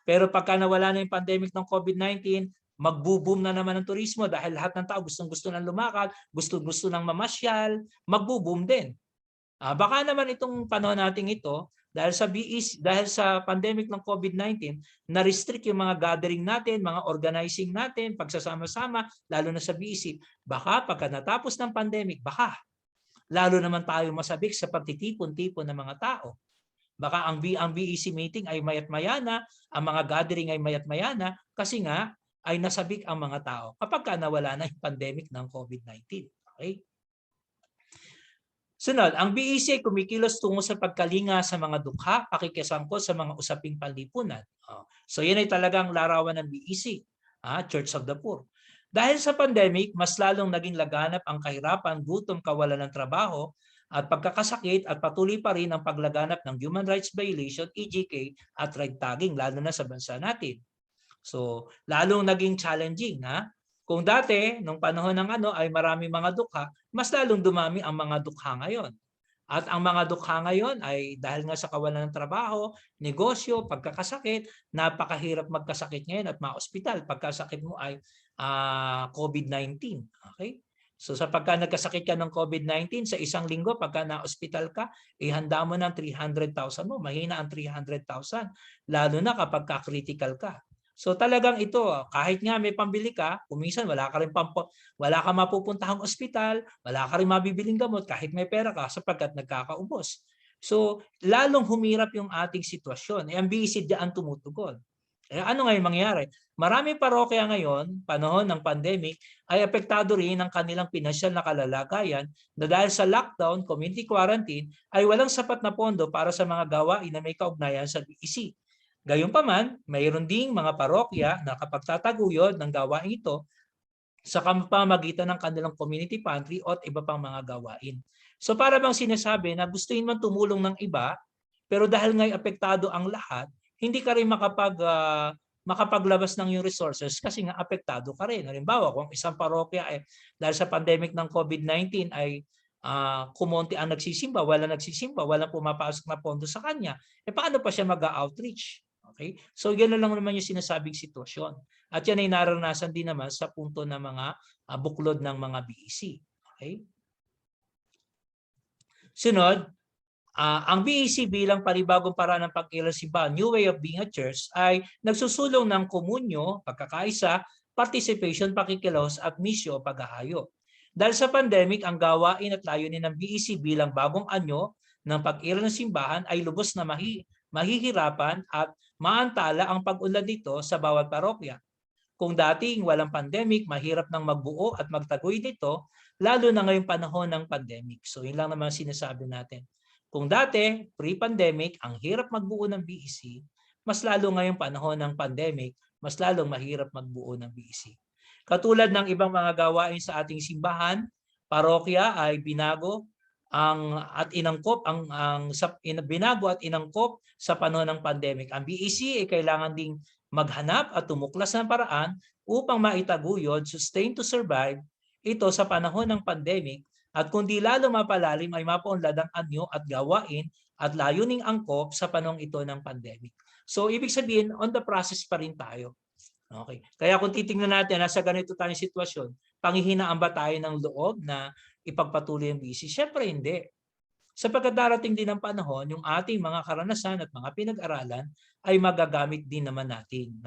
B: Pero pagka nawala na yung pandemic ng COVID-19, magbo-boom na naman ang turismo dahil lahat ng tao gustong-gusto nang lumakad, gusto-gusto nang mamasyal, magbo-boom din. Baka naman itong panahon nating ito, dahil sa pandemic ng COVID-19, na-restrict yung mga gathering natin, mga organizing natin, pagsasama-sama, lalo na sa BEC. Baka pagka natapos ng pandemic, baka lalo naman tayo masabik sa pagtitipon-tipon ng mga tao. Baka ang BEC meeting ay mayat-maya na, ang mga gathering ay mayat-maya na, kasi nga ay nasabik ang mga tao kapag nawala na yung pandemic ng COVID-19. Okay? Sunod, ang BEC ay kumikilos tungo sa pagkalinga sa mga dukha, pakikisangkot sa mga usaping panlipunan. So yan ay talagang larawan ng BEC, Church of the Poor. Dahil sa pandemic, mas lalong naging laganap ang kahirapan, gutom, kawalan ng trabaho, at pagkakasakit, at patuloy pa rin ang paglaganap ng human rights violation, EJK, at red tagging, lalo na sa bansa natin. So lalong naging challenging, Kung dati, nung panahon ng ay maraming mga dukha, mas lalong dumami ang mga dukha ngayon. At ang mga dukha ngayon ay dahil nga sa kawalan ng trabaho, negosyo, pagkakasakit, napakahirap magkasakit ngayon at ma-ospital. Pagkasakit mo ay COVID-19. Okay? So sa pagka nagkasakit ka ng COVID-19, sa isang linggo, pagka na-ospital ka, ihanda mo ng 300,000 mo. Mahina ang 300,000, lalo na kapag critical ka. So talagang ito, kahit nga may pambili ka, kuminsan wala ka mapupuntahang ospital, wala ka rin mabibiling gamot kahit may pera ka sapagkat nagkakaubos. So lalong humirap yung ating sitwasyon. Ang BEC diyan tumutugon. Ano ngayon mangyayari? Maraming parokya ngayon, panahon ng pandemic, ay apektado rin ang kanilang pinansyal na kalalagayan na dahil sa lockdown, community quarantine, ay walang sapat na pondo para sa mga gawain na may kaugnayan sa BEC. Gayunpaman, mayroon ding mga parokya na kapag tataguyod ng gawain ito sa pamamagitan ng kanilang community pantry o iba pang mga gawain. So para bang sinasabi na gustuhin man tumulong ng iba, pero dahil nga'y apektado ang lahat, hindi ka rin makapaglabas ng yung resources kasi nga apektado ka rin. Halimbawa, kung isang parokya dahil sa pandemic ng COVID-19 ay kumonti ang nagsisimba, walang pumapasok na pondo sa kanya, paano pa siya mag-outreach? Okay? So gano'n lang naman yung sinasabing sitwasyon. At yan ay naranasan din naman sa punto ng mga buklod ng mga BEC. Okay? Sunod, ang BEC bilang panibagong paraan ng pagkikilos-simbahan, new way of being a church, ay nagsusulong ng komunyo, pagkakaisa, participation, pakikilos, at misyo o paghahayo. Dahil sa pandemic, ang gawain at layunin ng BEC bilang bagong anyo ng pag-ira ng simbahan ay lubos na mahihirapan at maantala ang pag-unlad nito sa bawat parokya. Kung dating walang pandemic, mahirap nang magbuo at magtaguy nito, lalo na ngayong panahon ng pandemic. So yun lang naman sinasabi natin. Kung dati, pre-pandemic, ang hirap magbuo ng BEC, mas lalo ngayong panahon ng pandemic, mas lalong mahirap magbuo ng BEC. Katulad ng ibang mga gawain sa ating simbahan, parokya ay binago binago at inangkop sa panahon ng pandemic. Ang BEC ay kailangan ding maghanap at tumuklas ng paraan upang maitaguyod, sustain to survive ito sa panahon ng pandemic, at kundi lalo mapalalim ay mapaunlad ang anyo at gawain at layuning angkop sa panahon ito ng pandemic. So ibig sabihin, on the process pa rin tayo. Okay. Kaya kung titingnan natin, nasa ganito tayong sitwasyon, panghihinaan ba tayo ng loob na ipagpatuloy ang BEC? Siyempre hindi. Sapagkat darating din ang panahon, yung ating mga karanasan at mga pinag-aralan ay magagamit din naman natin.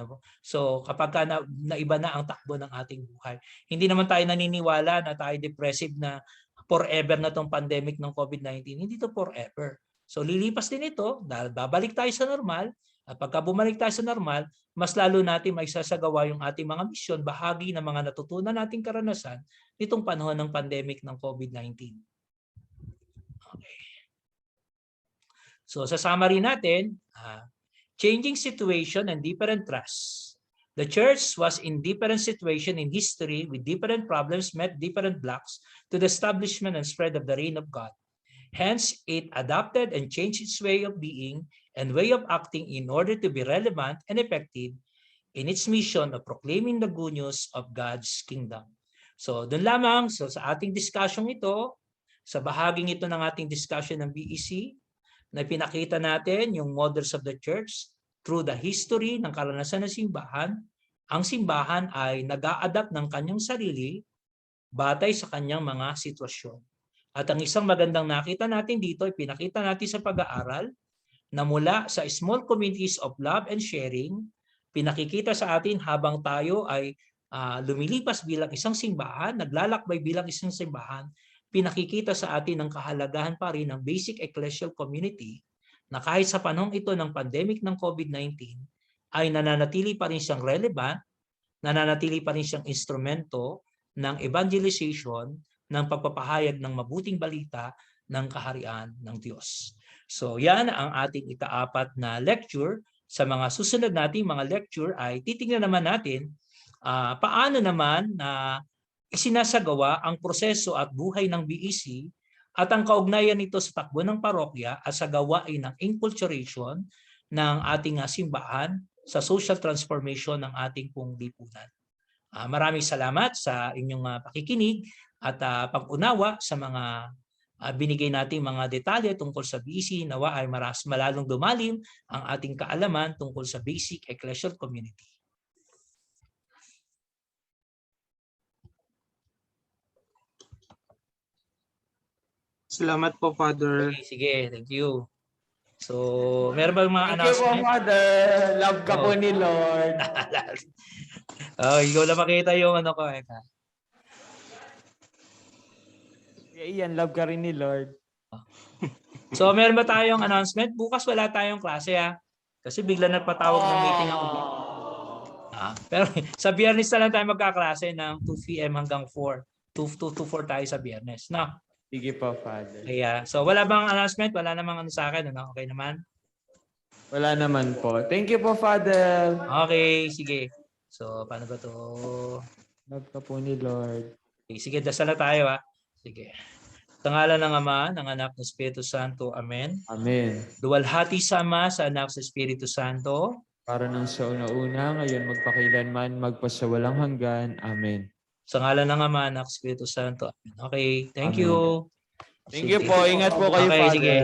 B: So kapag naiba na ang takbo ng ating buhay, hindi naman tayo naniniwala na tayo depressive na forever na tong pandemic ng COVID-19. Hindi to forever. So lilipas din ito dahil babalik tayo sa normal, at pagka bumalik tayo sa normal, mas lalo natin maisasagawa yung ating mga misyon, bahagi ng mga natutunan nating karanasan nitong panahon ng pandemic ng COVID-19. Okay. So sa summary natin, changing situation and different trusts. The church was in different situation in history with different problems, met different blocks to the establishment and spread of the reign of God. Hence, it adapted and changed its way of being and way of acting in order to be relevant and effective in its mission of proclaiming the good news of God's kingdom. So, doon lamang sa ating discussion ito, sa bahaging ito ng ating discussion ng BEC, na pinakita natin yung models of the church through the history ng karanasan ng simbahan. Ang simbahan ay nag-a-adapt ng kanyang sarili batay sa kanyang mga sitwasyon. At ang isang magandang nakita natin dito ay pinakita natin sa pag-aaral na mula sa small communities of love and sharing, pinakikita sa atin habang tayo ay lumilipas bilang isang simbahan, naglalakbay bilang isang simbahan, pinakikita sa atin ang kahalagahan pa rin ng basic ecclesial community na kahit sa panahong ito ng pandemic ng COVID-19 ay nananatili pa rin siyang relevant, nananatili pa rin siyang instrumento ng evangelization, ng pagpapahayag ng mabuting balita ng kaharian ng Diyos. So yan ang ating ika-4 na lecture. Sa mga susunod nating mga lecture ay titingnan naman natin paano naman isinasagawa ang proseso at buhay ng BEC at ang kaugnayan nito sa takbo ng parokya at sa gawain ng enculturation ng ating simbahan sa social transformation ng ating pong lipunan. Maraming salamat sa inyong pakikinig at pag-unawa sa mga binigay nating mga detalye tungkol sa BEC. Nawa ay malalong dumalim ang ating kaalaman tungkol sa basic ecclesial community.
C: Salamat po, Father.
B: Okay, sige, thank you. So, meron ba mga
C: Thank you
B: announcement?
C: po, Father. Love ka po ni Lord.
B: Ikaw lang makita yung ano ko.
C: Iyan, love ka rin ni Lord.
B: So, meron ba tayong announcement? Bukas wala tayong klase kasi bigla nagpatawag ng meeting ako. Pero sa Biyernes na lang tayo magkaklase ng 2 p.m. hanggang 4. 2 to 4 tayo sa Biyernes. No?
C: Sige po, Father.
B: Kaya, so wala bang announcement? Wala namang ano sa akin. Ano? Okay naman?
C: Wala naman po. Thank you po, Father.
B: Okay, sige. So, paano ba to?
C: Love ka po ni Lord.
B: Okay, sige, dasal na tayo Sige. Sa ngalan ng Ama, ng Anak, ng Espiritu Santo. Amen.
C: Amen.
B: Duwalhati sa Ama, sa Anak, sa Espiritu Santo.
C: Para nang sa una-una, ngayon magpakilanman, magpasawalang hanggan. Amen.
B: Sa ngalan ng Ama, Anak, Espiritu Santo. Amen. Okay, thank
C: Amen.
B: you.
C: Thank you po. Ingat po kayo,
B: Okay,
C: Father.
B: sige.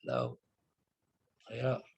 B: Hello. Ayan.